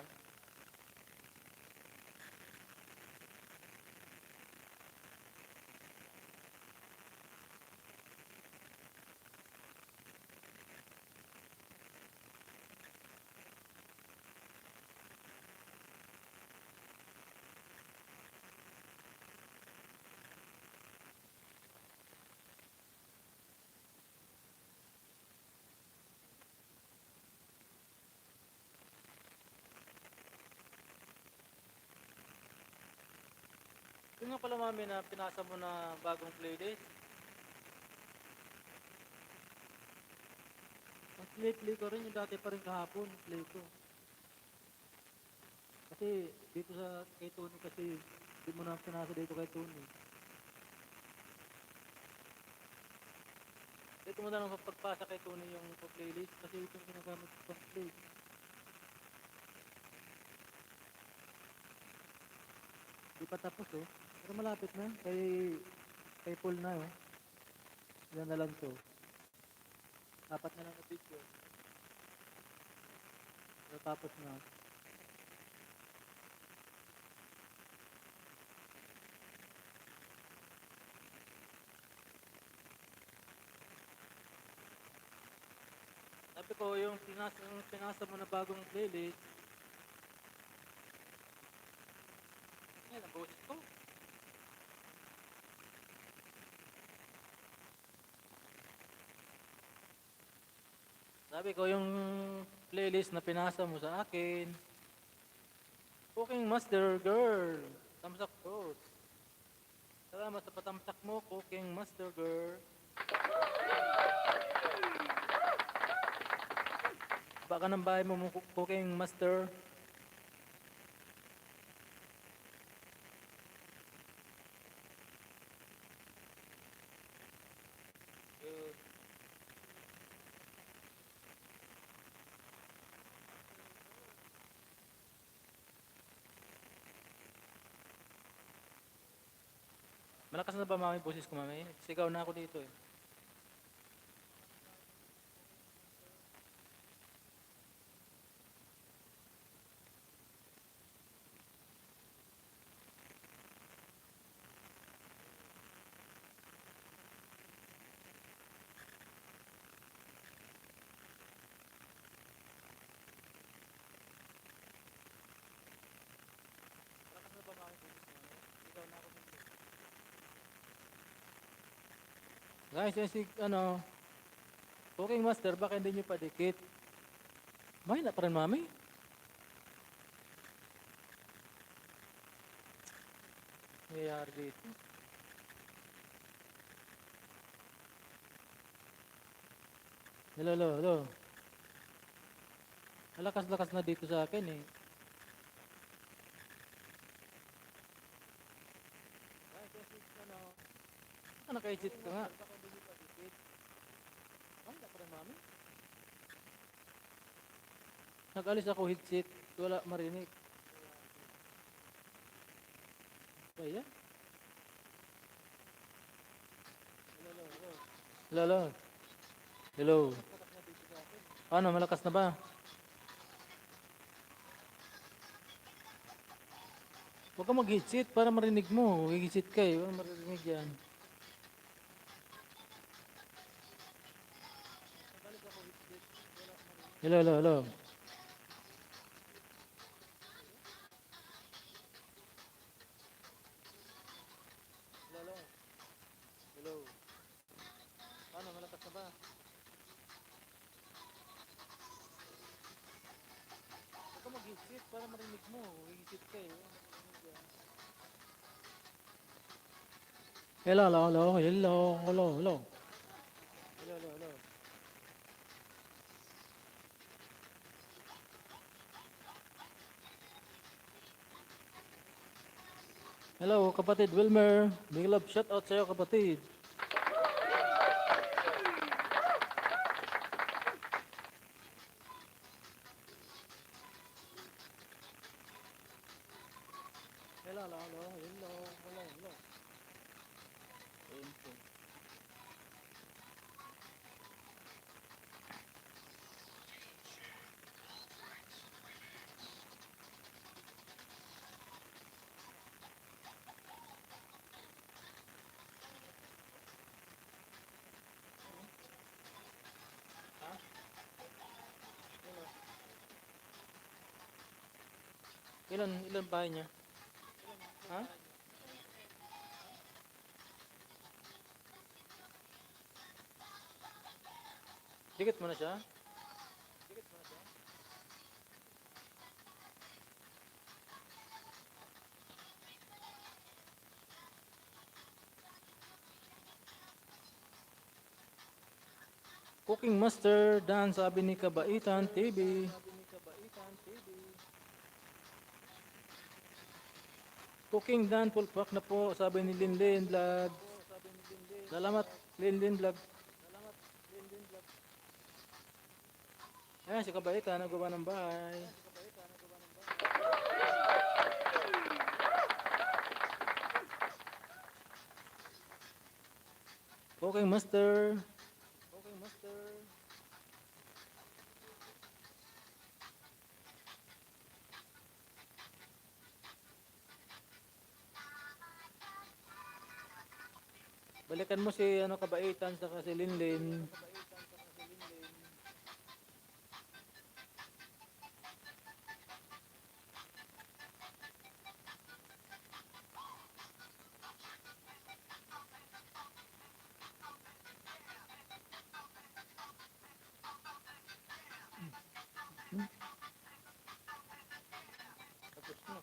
Yun nga pala mami na pinasa mo na bagong playlist. Ang play ko rin yung dati pa rin kahapon, play ko. Kasi dito sa kay Tony kasi hindi mo na pinasa dito kay Tony. Dito mo na lang pagpasa kay Tony yung playlist kasi ito yung ginagamit ko pang play. Di pa tapos oh. Pero malapit na. Kay Paul na oh. Yan na lang to. 4 na lang na video. Tapos na. Sabi ko yung pinasa mo na bagong playlist. Yan ang boses ko. Sabi ko yung playlist na pinasa mo sa akin. Cooking Master Girl. Tamsak Fruit. Salamat sa patamsak mo, Cooking Master Girl. Baka ng bahay mo, Cooking Master.
Malakas na ba mami boses ko mami? Sigaw na ako dito eh. Malakas na ba mami boses ko mami? Sigaw na ako dito. Guys, yan si Cooking Master, baka hindi nyo padikit. Mahina pa rin mami. Nangyayari dito. Hello, hello, hello. Malakas-lakas na dito sa akin eh. Guys, yan si naka-exit ka nga. Baka hindi nyo padikit. Mahina pa rin mami. Nag-alis ako headset, wala marinig. Ba yan? Hello, hello. Hello, hello. Hello. Ano, malakas na ba? Huwag kang mag-headset para marinig mo. Mag-headset ka eh, wala marinig yan. Hello, hello, hello. Hello. Hello. Ano, malakas na ba? Huwag ka mag-headset para marinig mo. Mag-headset ka eh. Hello, hello, hello, hello, hello, hello. Hello, hello, hello. Hello, kapatid Wilmer. Big love shout out sa'yo, kapatid. Hello, hello, hello, hello, hello, hello. Ayun po. Ha? Ilan bahay niya? Ha? Dikit mo na siya? Dikit mo na siya? Cooking Master Dan, sabi ni Kabaitan TV. Cooking Dan, full pack na po, sabi ni Linlin Vlog. Salamat, Linlin Vlog. Ayan, si Kabaitan, nagawa ng bahay. Cooking Master. Cooking Master. Balikan mo si Kabaitan sa si Linlin. Tapos na.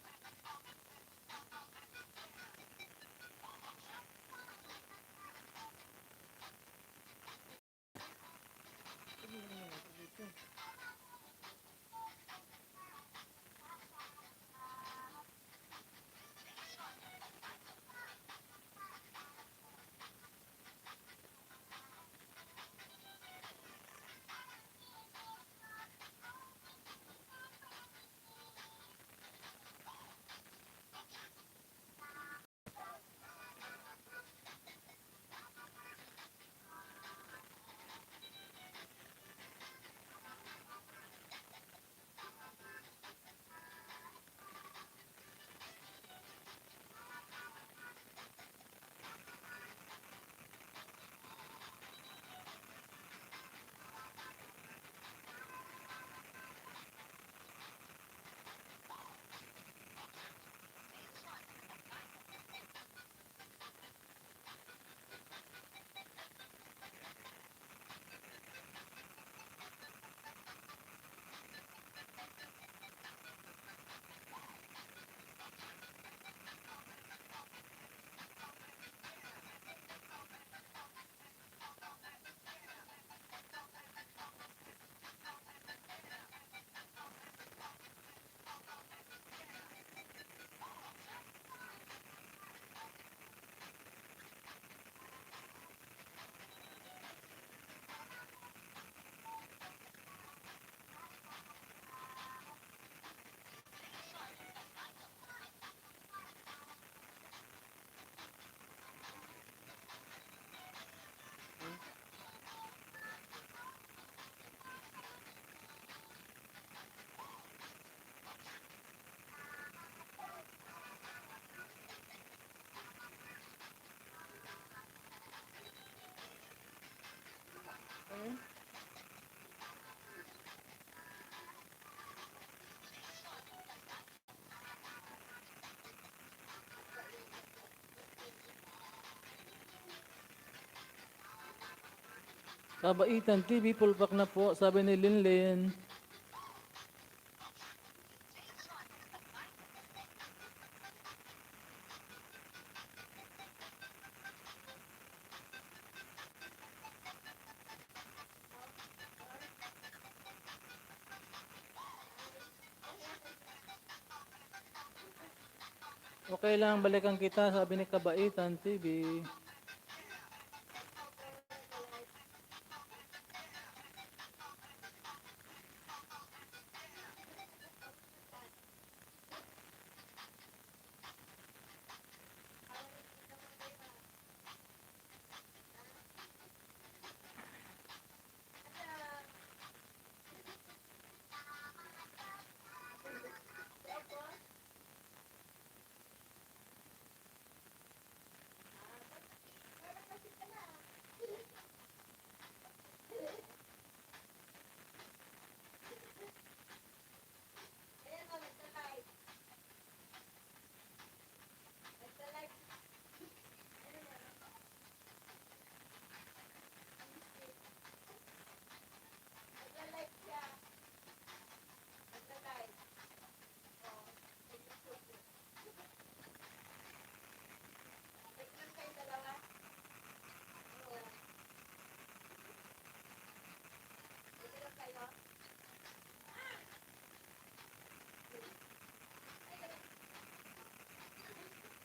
Kabaitan TV, pulpak na po, sabi ni Linlin. Okay lang, balikan kita, sabi ni Kabaitan TV.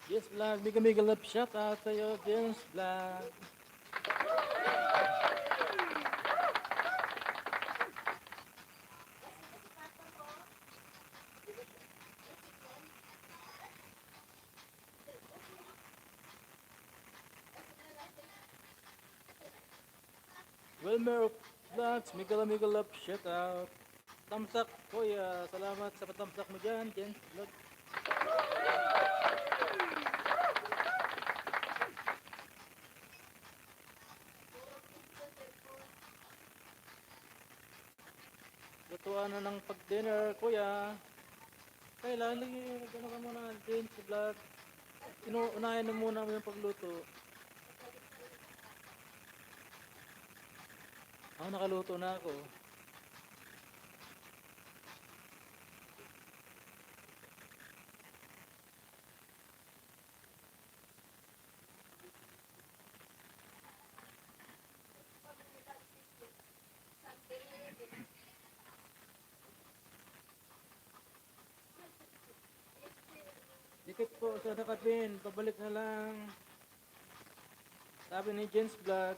Yes, Vlog, bigay love shout out sa'yo, James Vlog. Wilmer Vlogs, mega love shout out. Tamsak, kuya, salamat sa patamsak mo dyan, James Vlog. Lutuan na ng pag-dinner, kuya. Kailan, ano ka muna, James Vlog. Inuunahin na muna mo yung pagluto. Nakaluto na ako. Dikit po sa nakapin, pabalik na lang. Sabi ni James Vlog.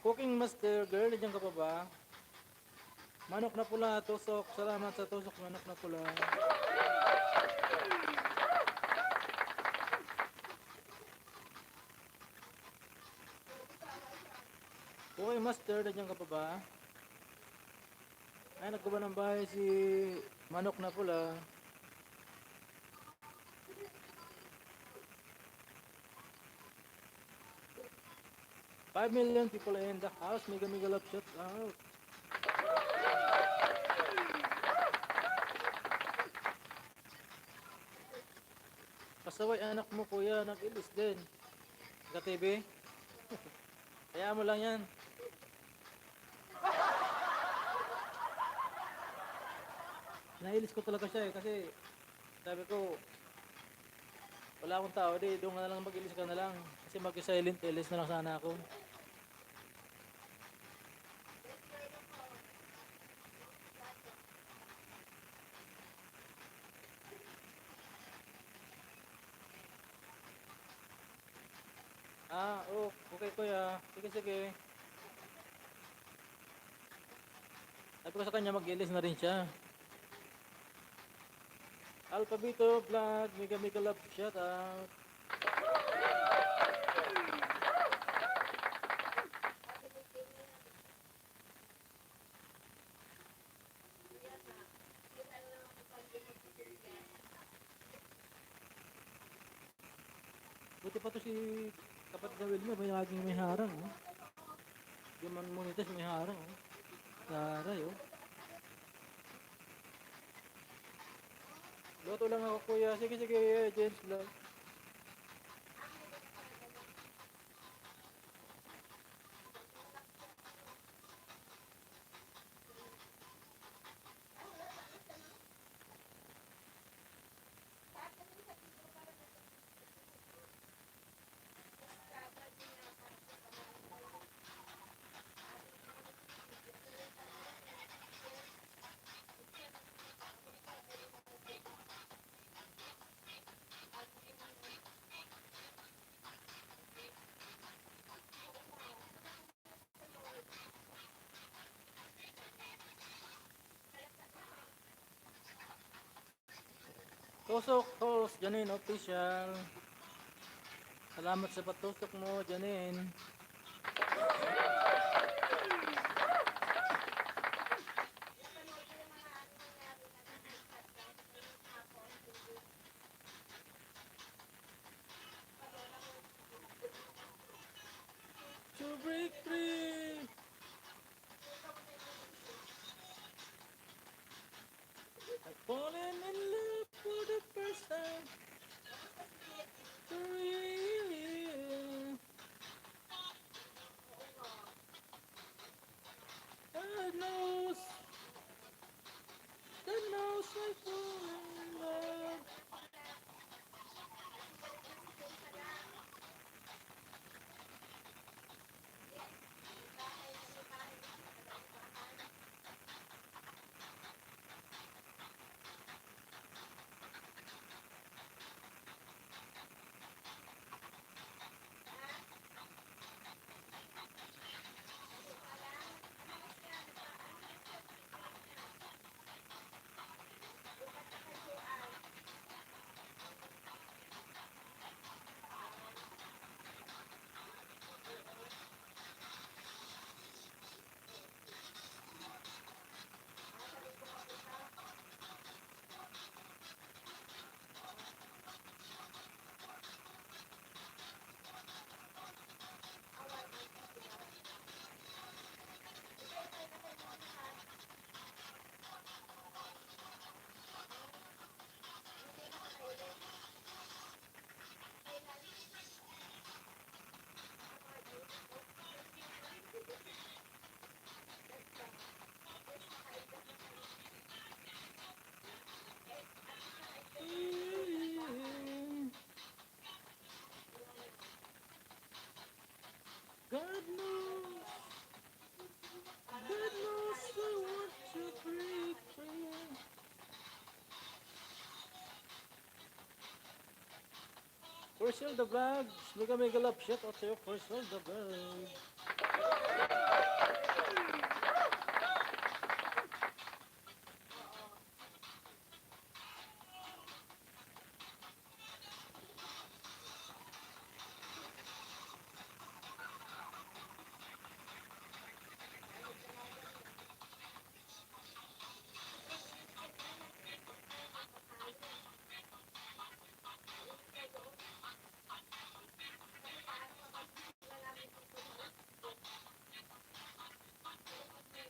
Cooking Master, girl, nandiyan ka pa ba? Manok na pula, tusok. Salamat sa tusok, manok na pula. Cooking Master, nandiyan ka pa ba? Ay, nagkuba ng bahay si manok na pula. Five million people in the house. Mega love shout out. Pasaway anak mo, kuya, nag-ilis din. Sa TV. Kaya mo lang yan. Nailis ko talaga siya kasi sabi ko wala akong tao, di doon na lang mag-ilis ka na lang kasi mag-silent ilis na lang sana ako. Oh, okay kuya. Sige. Sabi ko sa kanya mag-ilis na rin siya. Alphabito Vlog, mega love shout out. Buti pa to si kapatid na Wilma, may laging may harang. Oh. Di man monites, may harang. Oh. Taray, oh. Luto lang ako, kuya. Sige, James Vlog. Tusok, tos, Janine Official. Salamat sa patusok mo, Janine. To break free. I've fallen in love for the first time. For real. God knows. God knows I've fallen in love. God knows. God knows I want to break free. First the vlogs. Mega mega love shout out sa'yo. First the vlogs.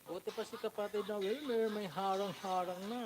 Buti pa si kapatid na Wilmer, may harang-harang na.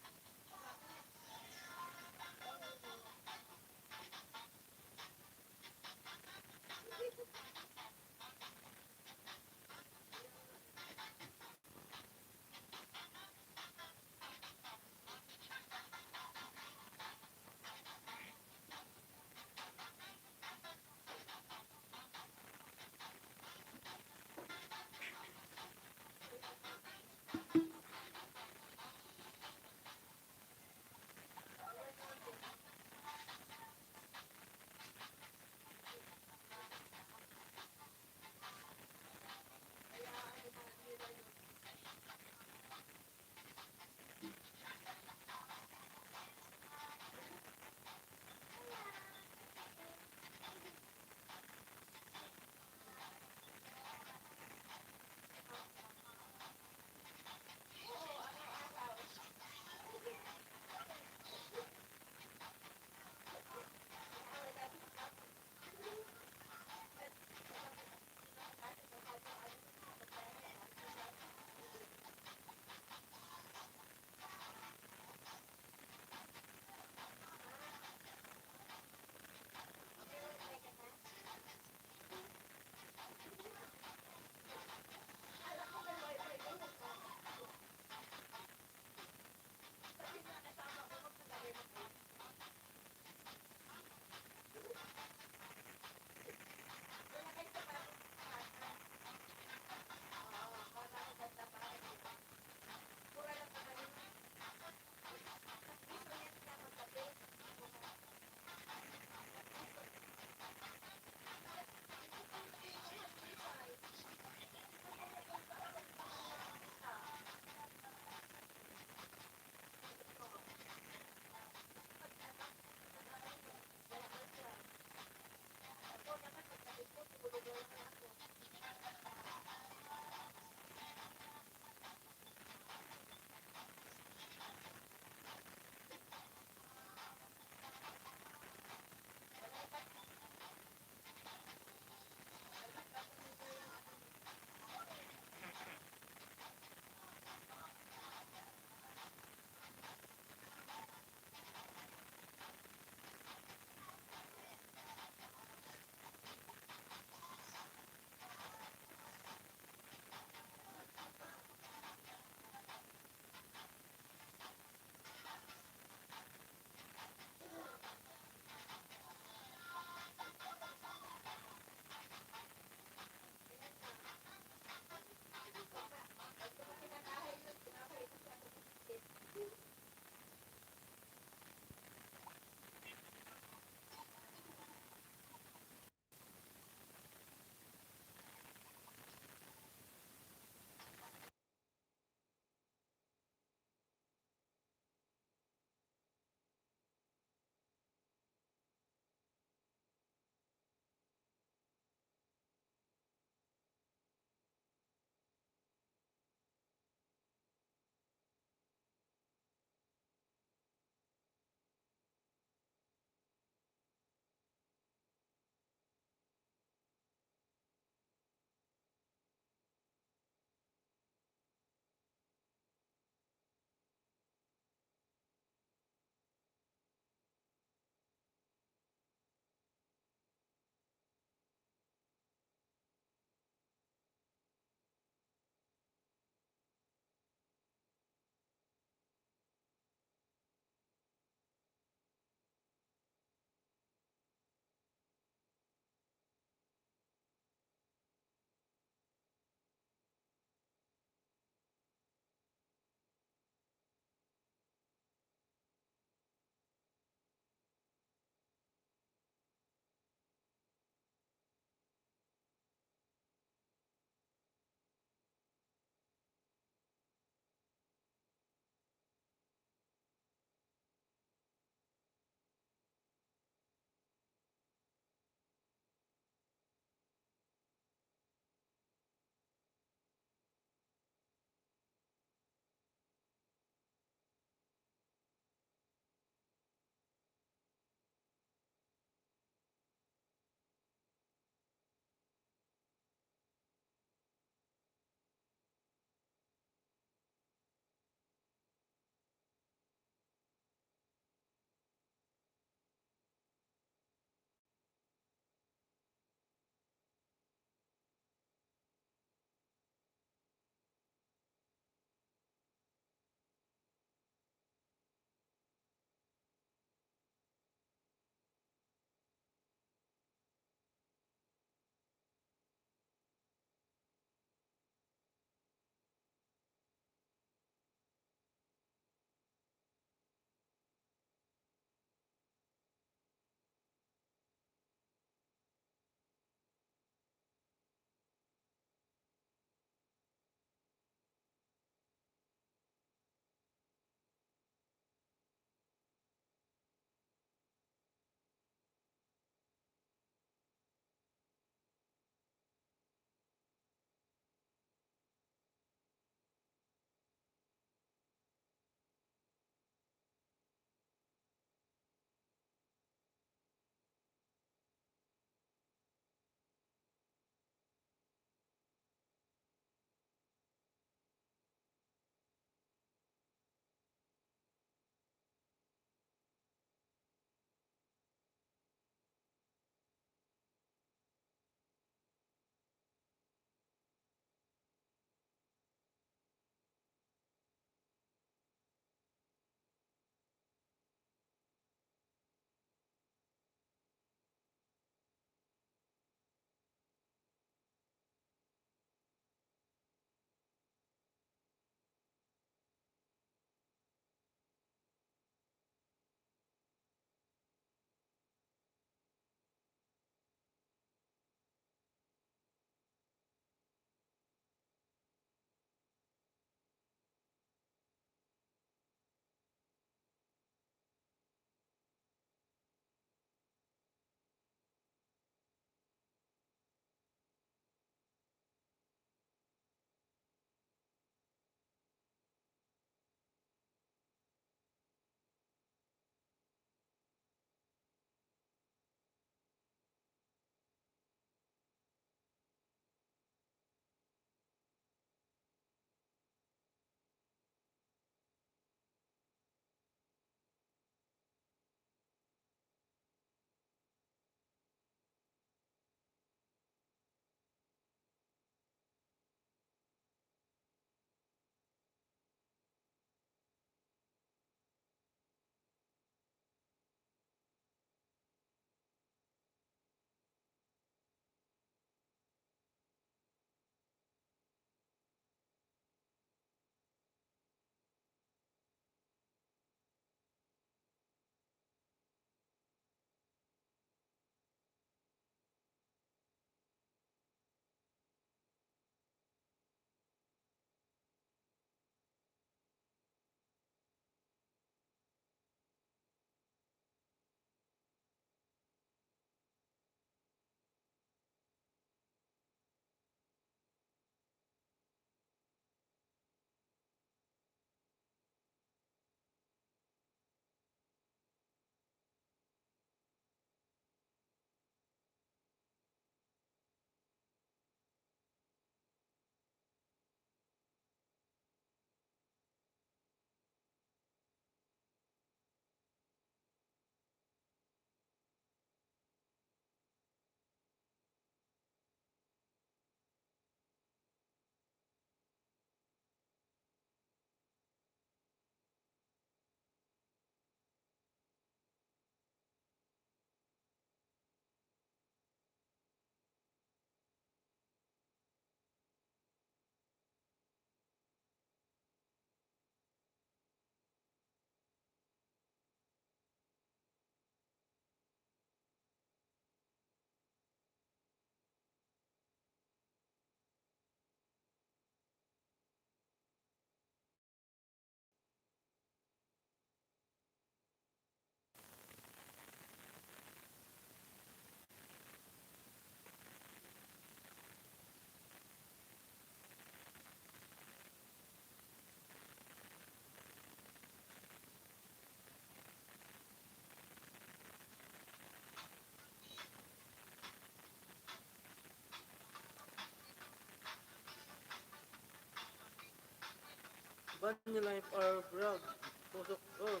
Bunny Life are proud. Tusok Rose.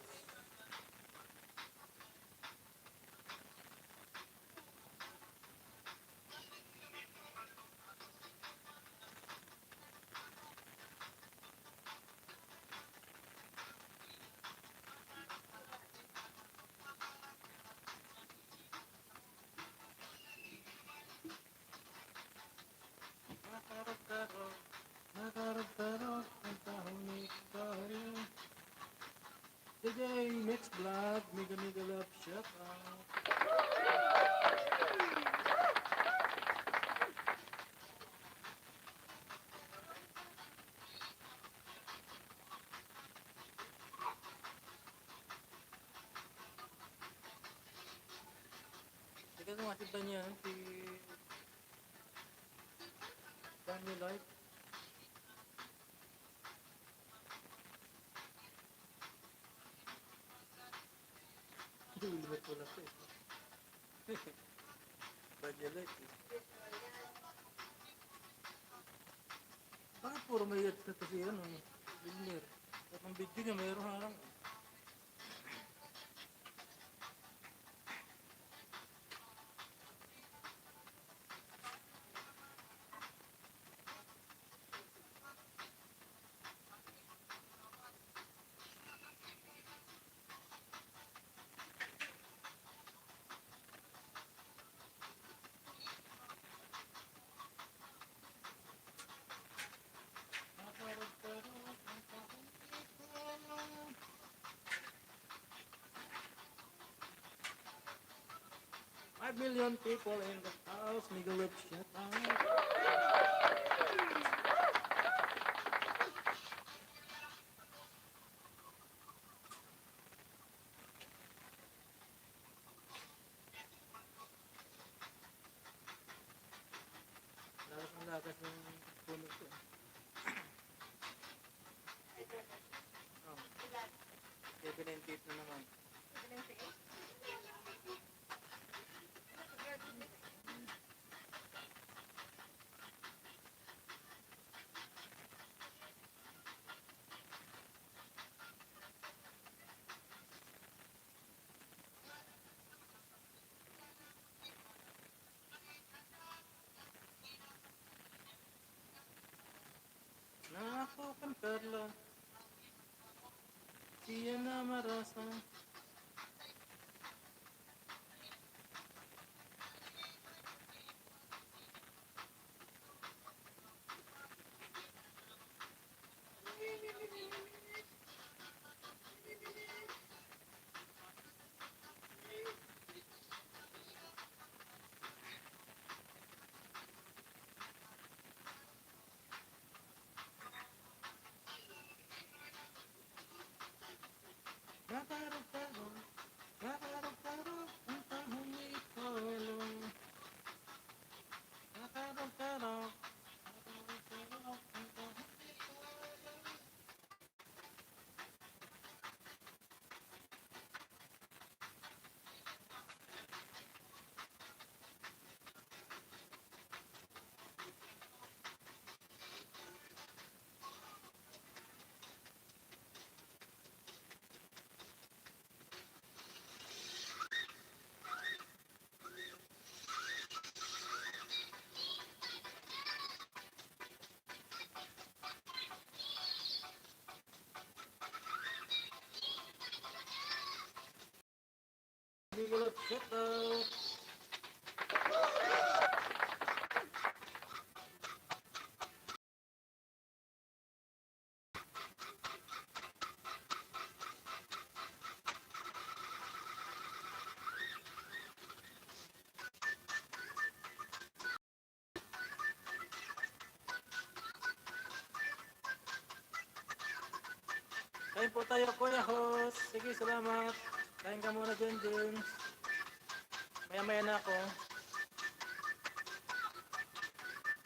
Makarap-karap, makarap-karap, ang tahong ikaw. DJ Mix Blood, Mega Mega Love, shout out. Teka kung atin ba niya, si Bunny Life. Ulit ko na ito eh. Bunny Life eh. Bakit puro may ads na ito si ano, Wilmer? At ang video niya mayroon harang. Five million people in the house, Mega Love, shout out. Lakas ng lakas ng puno ko. Oh, 798 na naman. Nako kan Carla, siya na marasa. Makarap-karap, makarap-karap, ang tahong ikaw lang. Makarap-karap, makarap-karap, ang tahong ikaw lang. Mega Love, shout out. Kain po tayo, Kuya Host. Sige, salamat. Kain ka muna dyan, James. Maya-maya na ako.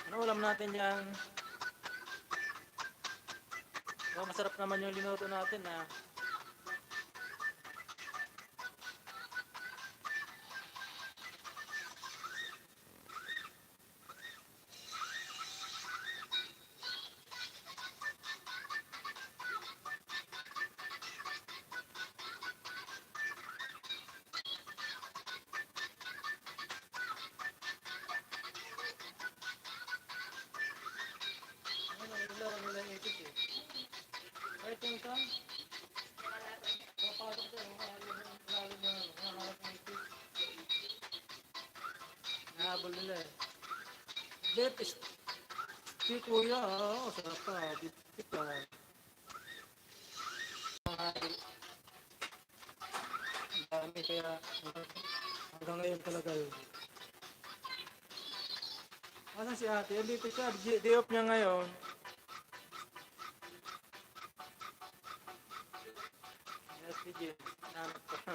Ano ulam natin yan? Oh, masarap naman yung linuto natin, ah. Beef steak, kuya. Oo, sarap pa. Beef steak pa. Ang dami kaya hanggang ngayon talaga yun. Asan si ate? Dito siya. Day off niya ngayon. Yes, si Jim. Nanap ko.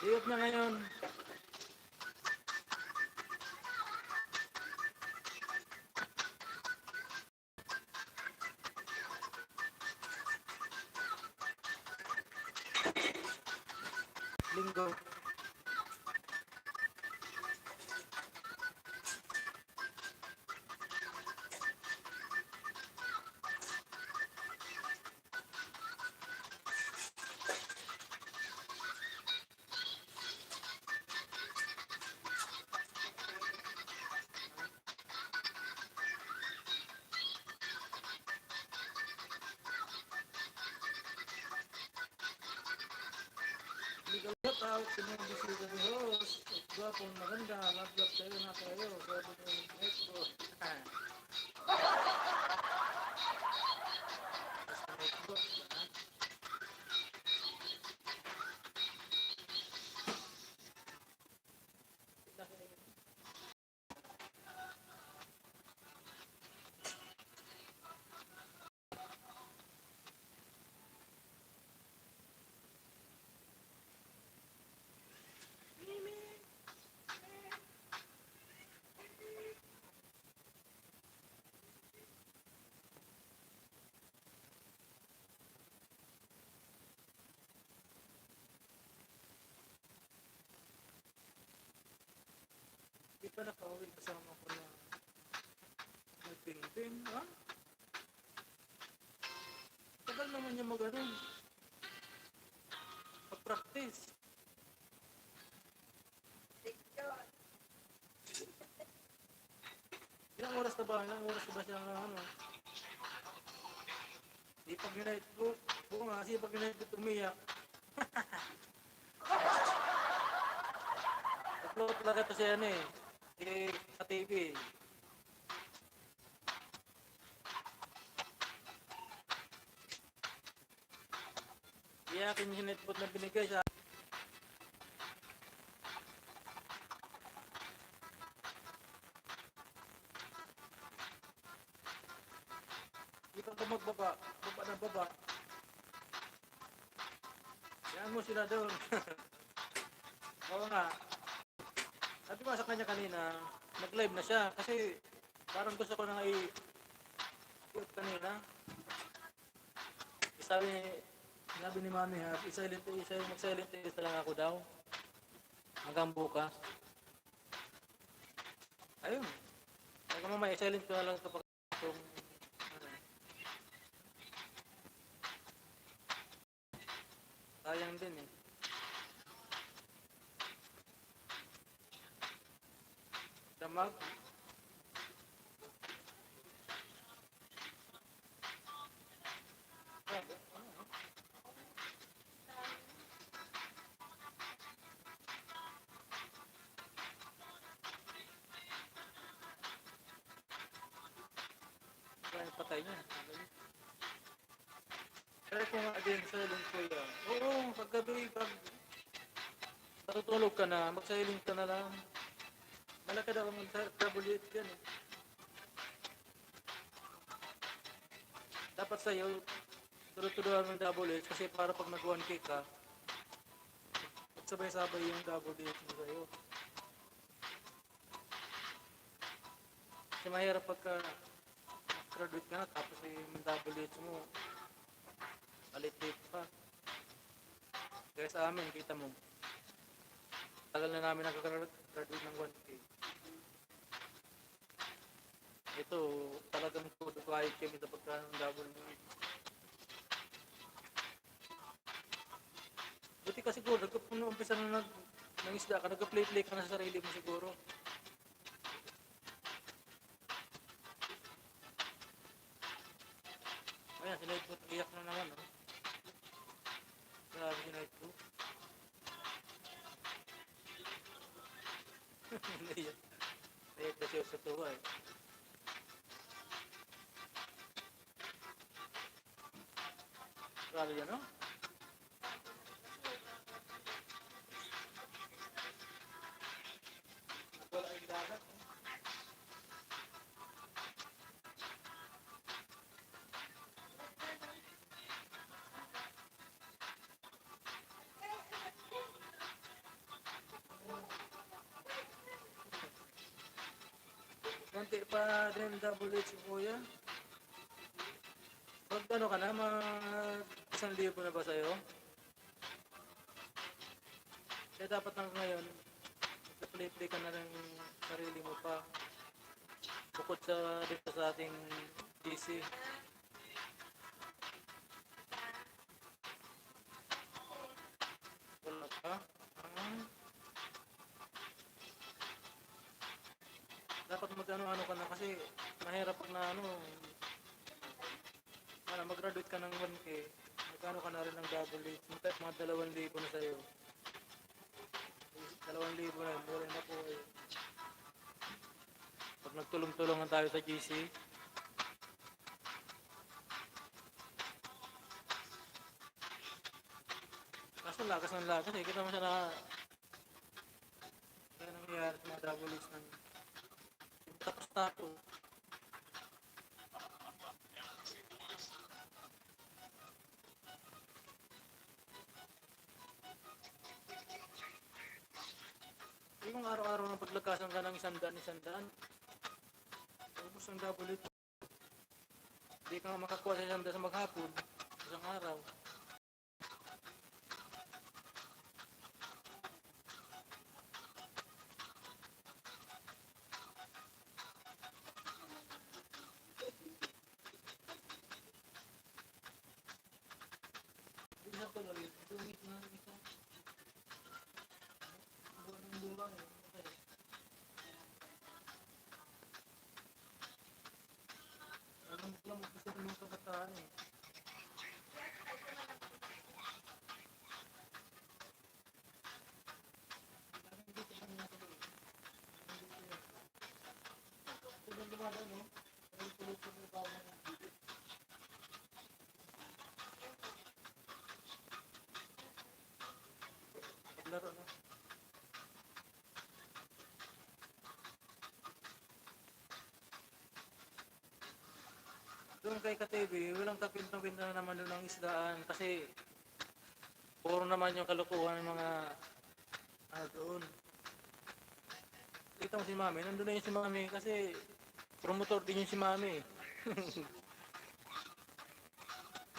Day off niya ngayon. Linggo. Legal shout out sa mga bisita ni host. Gwapong maganda. Love sa'yo na kayo. Sabi ni Metro. Metro. Di pa nakauwi kasama ko na nagping-ping, ha? Tagal naman niya mag-ano, mag-practice. Ilang oras na ba? Ilang oras na ba siya ano? Di pag ginahit ko, buo nga, kasi pag ginahit ko tumiyak. Upload talaga to siya ano eh. Sa TV. Iyakin yung netbot na binigay sa di pa ka magbaba. Baba na baba. Yan mo sila doon. Oo nga. Sabi ko sa kanya kanina, nag-live na siya. Kasi parang gusto ko nang i-shoot kanina. Sabi ni Mami ha, mag-silent test lang ako daw. Hanggang bukas. Ayun. Hanggang mamaya, silent ko na lang ito pag itong sayang din eh. Damag. Kaya patay niya. Pero kung again, silent ko yan. Oo, paggabi, pag natutulog ka na, mag-silent ka na lang. Malaki daw ang mag-tabulate yan eh. Dapat sa'yo, tuloy-tuloy ang double H kasi para pag nag-1K ka, magsabay-sabay yung double H mo sa'yo. Kasi mahirap pagka graduate ka na tapos yung double H mo, alit-lit pa. Kaya sa amin, kita mo, tagal na namin nag-graduate ng 1K. Ito, talagang todo kahit kami sa pagka ng double H. Buti ka siguro, nag-umpisa na ng isda ka, nag-play-play ka na sa sarili mo siguro. Ayan, si Nightbot, iyak na naman, oh. Grabe si Nightbot. Hindi yan. May kasi sa tuwa eh. Grabe yan, no? Wala yung dagat. Konti pa din double H kuya. Pag ano ka na, mga 1,000 na ba sa'yo? Kaya dapat lang ngayon, play-play ka na rin yung sarili mo pa. Bukod sa dito sa ating PC. Wala pa. Ah, dapat mag-ano-ano ka na kasi mahirap pag na mag-graduate ka ng 1K. Magkano ka na rin ng double H. Mga 2,000 na sa'yo. 2,000 na, mura na po eh. Pag nagtulong-tulungan tayo sa GC, kaso lakas ng lakas eh. Kita mo siya kaya nangyayari sa mga double H ng tapos-tapos. Yung araw-araw na paglakasan ka ng 100, ubos ang double H. Hindi ka makakuha sa 100 sa maghapon, isang araw. Isa tuloy, dumit na isa. Buwan buwan eh. Okay. Alam mo lang kasi ng kabataan eh. Tuloy lumada no? Tuloy pa ako. Laro na. Doon kay Katebe, walang kapit-kapit na naman doon ang isdaan kasi puro naman yung kalukuhan ng mga doon. Kita mo si Mami, nandun na yun si Mami kasi promotor din yun si Mami.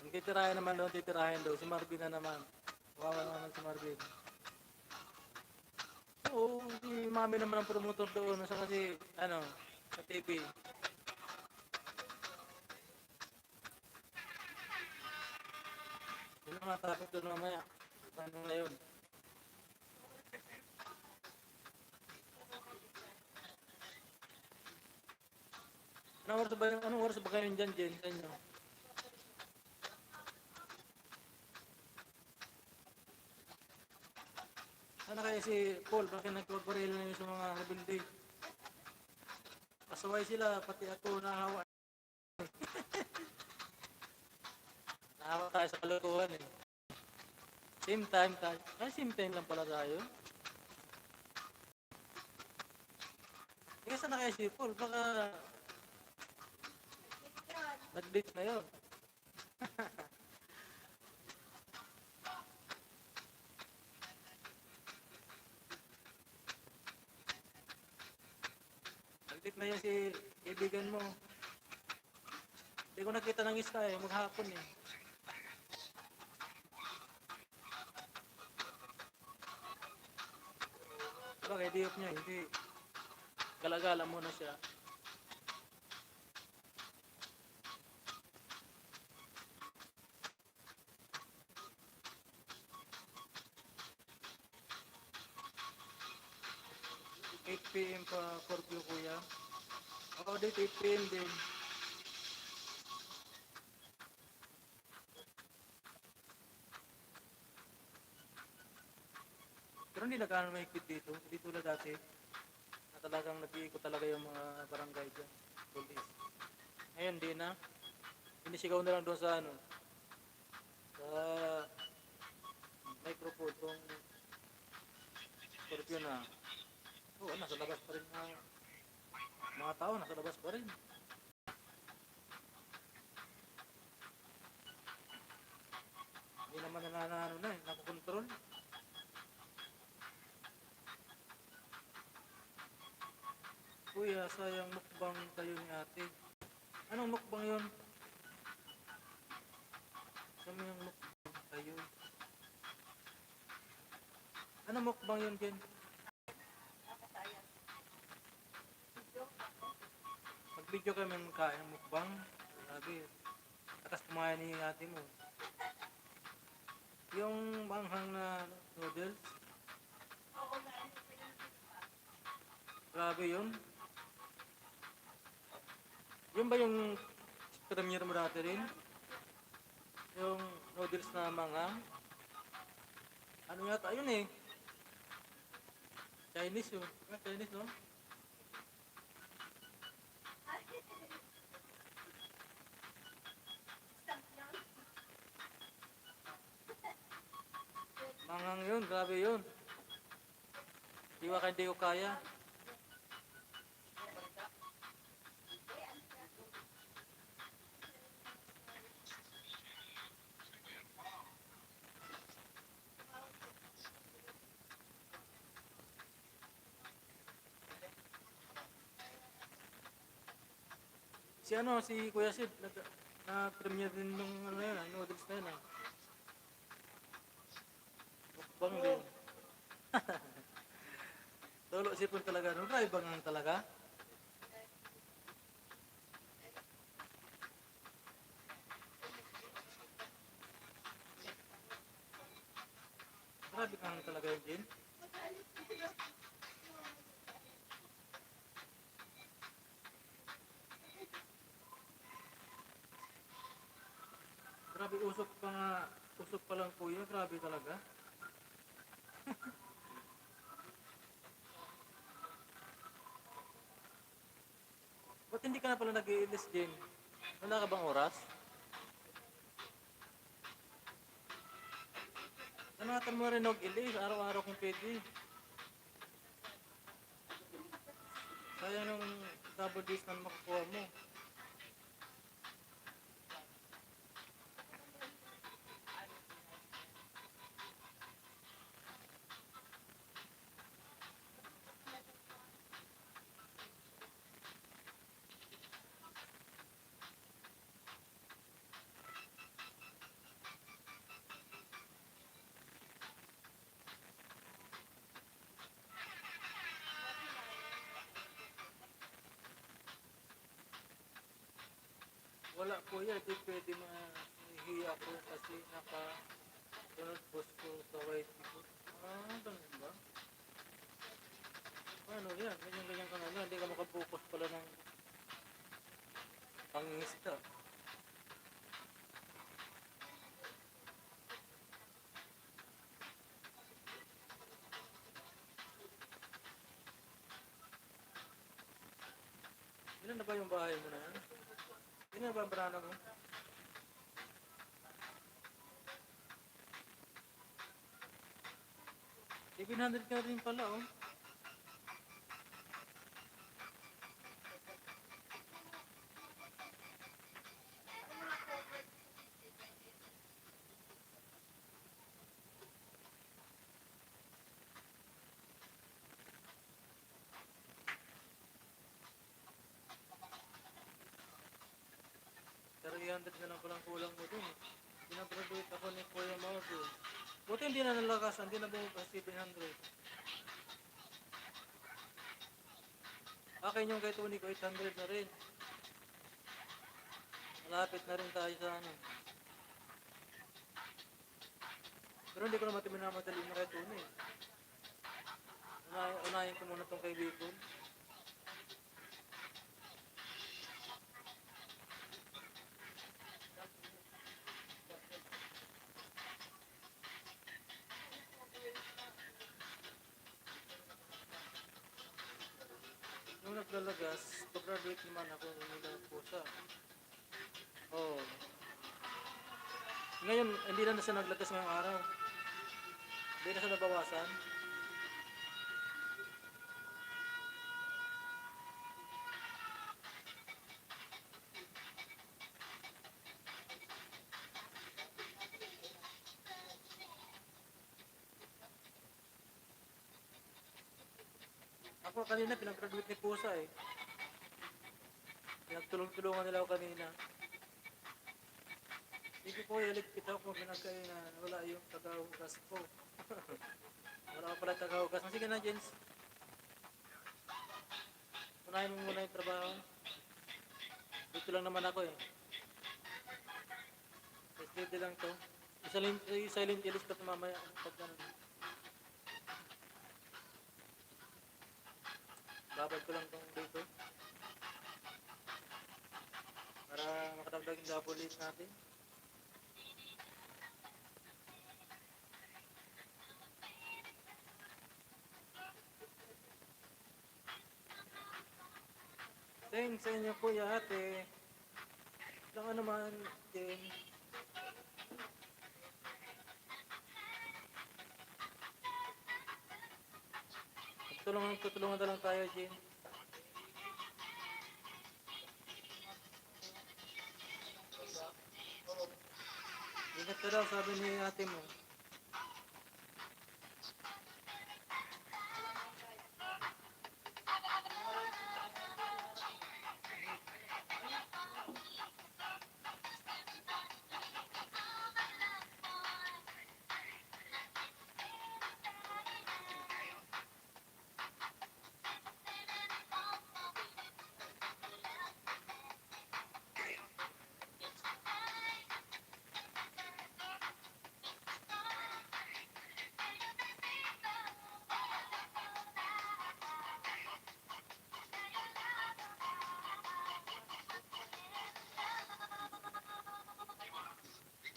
Ang titirahin naman doon, titirahin daw, si Marvin na naman. Wawa naman si Marvin. Oo, si Mami naman ang promotor doon, nasa kasi, sa TV. Yun ang mga topic doon mamaya. Ano na yun? Anong oras ba kayo dyan, Jen, sa inyo? Sana kaya si Paul, bakit nagpagparil na yun sa mga building? Pasaway sila, pati ako nahawa. Nahawa tayo sa kalukuhan eh. Same time tayo. Same time lang pala tayo. Kaya sana kaya si Paul, baka nag-date na yun. Nag-date na yan si kaibigan mo. Hindi ko nakita ng isa eh, maghapon eh. Bakit di niya, hindi. Galagala muna siya. PM pa curfew kuya. Ako dito 8 PM din. Pero hindi na gano'n mahigpit dito. Dito na dati. na talagang nag-iikot talaga yung mga barangay dyan. Police. Ngayon, di na. Sinisigaw na lang doon sa ano, sa microphone tong curfew na. Oo, nasa labas pa rin mga tao, nasa labas pa rin. Hindi naman nananano na eh, nakokontrol. Kuya, sayang mukbang tayo ni ate. Anong mukbang yun? Saan yung mukbang tayo? Anong mukbang yun, Jen? Mag-video kami magkain ng mukbang. Grabe. Takas kumain ni ate mo. Yung manghang na noodles. Grabe yun. Yun ba yung premiere mo dati rin? Yung noodles na manghang? Ano yata yun eh? Chinese yun. Chinese no? Manghang yun, grabe yun. Diwa ka hindi ko kaya. Si ano, si Kuya Sid, na-premiere din nung ano yan, noodles na yan. Mukbang din. Tolo sipon talaga, no? Grabe bangang talaga. Grabe kang talaga yun, Jin. Grabe, usok pa nga. Usok pa lang kuya, grabe talaga. Ba't hindi ka na pala nag-i-ilis, Jin? Wala ka bang oras? Kanatan mo rin nag-ilis, araw-araw kung pwede. Sayang nung double days na makukuha mo. Wala kuya, di pwede mahihiya ko kasi naka-tunod post ko sa white ko. Ganun ba? Ano yan? Ganyan-ganyan ka na. Hindi ka makapokus pala ng pangingisda. Ilan na ba yung bahay mo na yan? Ilan na ba ang barana mo? $700 ka rin pala oh. Pero 300 na lang palang kulang mo dun. Pinagraduate ako ni Kuya Marco. Buti hindi na nalakasan, hindi na bumukas 700. Akin yung kay Tony ko 800 na rin. Malapit na rin tayo sa ano. Pero hindi ko naman minamadali na kay Tony. Unahin ko muna tong kay Bicol. naglalagas, pag-graduate naman ako umila ng pusa. Oo. Ngayon, hindi na siya naglagas ngayong araw. Hindi na siya nabawasan. Ako kanina pinag-graduate ni pusa eh. Pinagtulong-tulungan nila ako kanina. Hindi ko iligpit ako kung pinagkain na wala yung tagahugas ko. Wala ka pala tagahugas. Sige na, Jens. Unahin mo muna yung trabaho. Dito lang naman ako eh. Steady lang to. Silent ilis ka mamaya. Pag ganun. Babad ko lang tong dito. Para makadagdag yung double lead natin. Thanks sa inyo kuya ate. Saka naman din. Tutulungan na lang tayo, Jin. Ingat ka daw, sabi ni ate mo.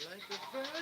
Like a bird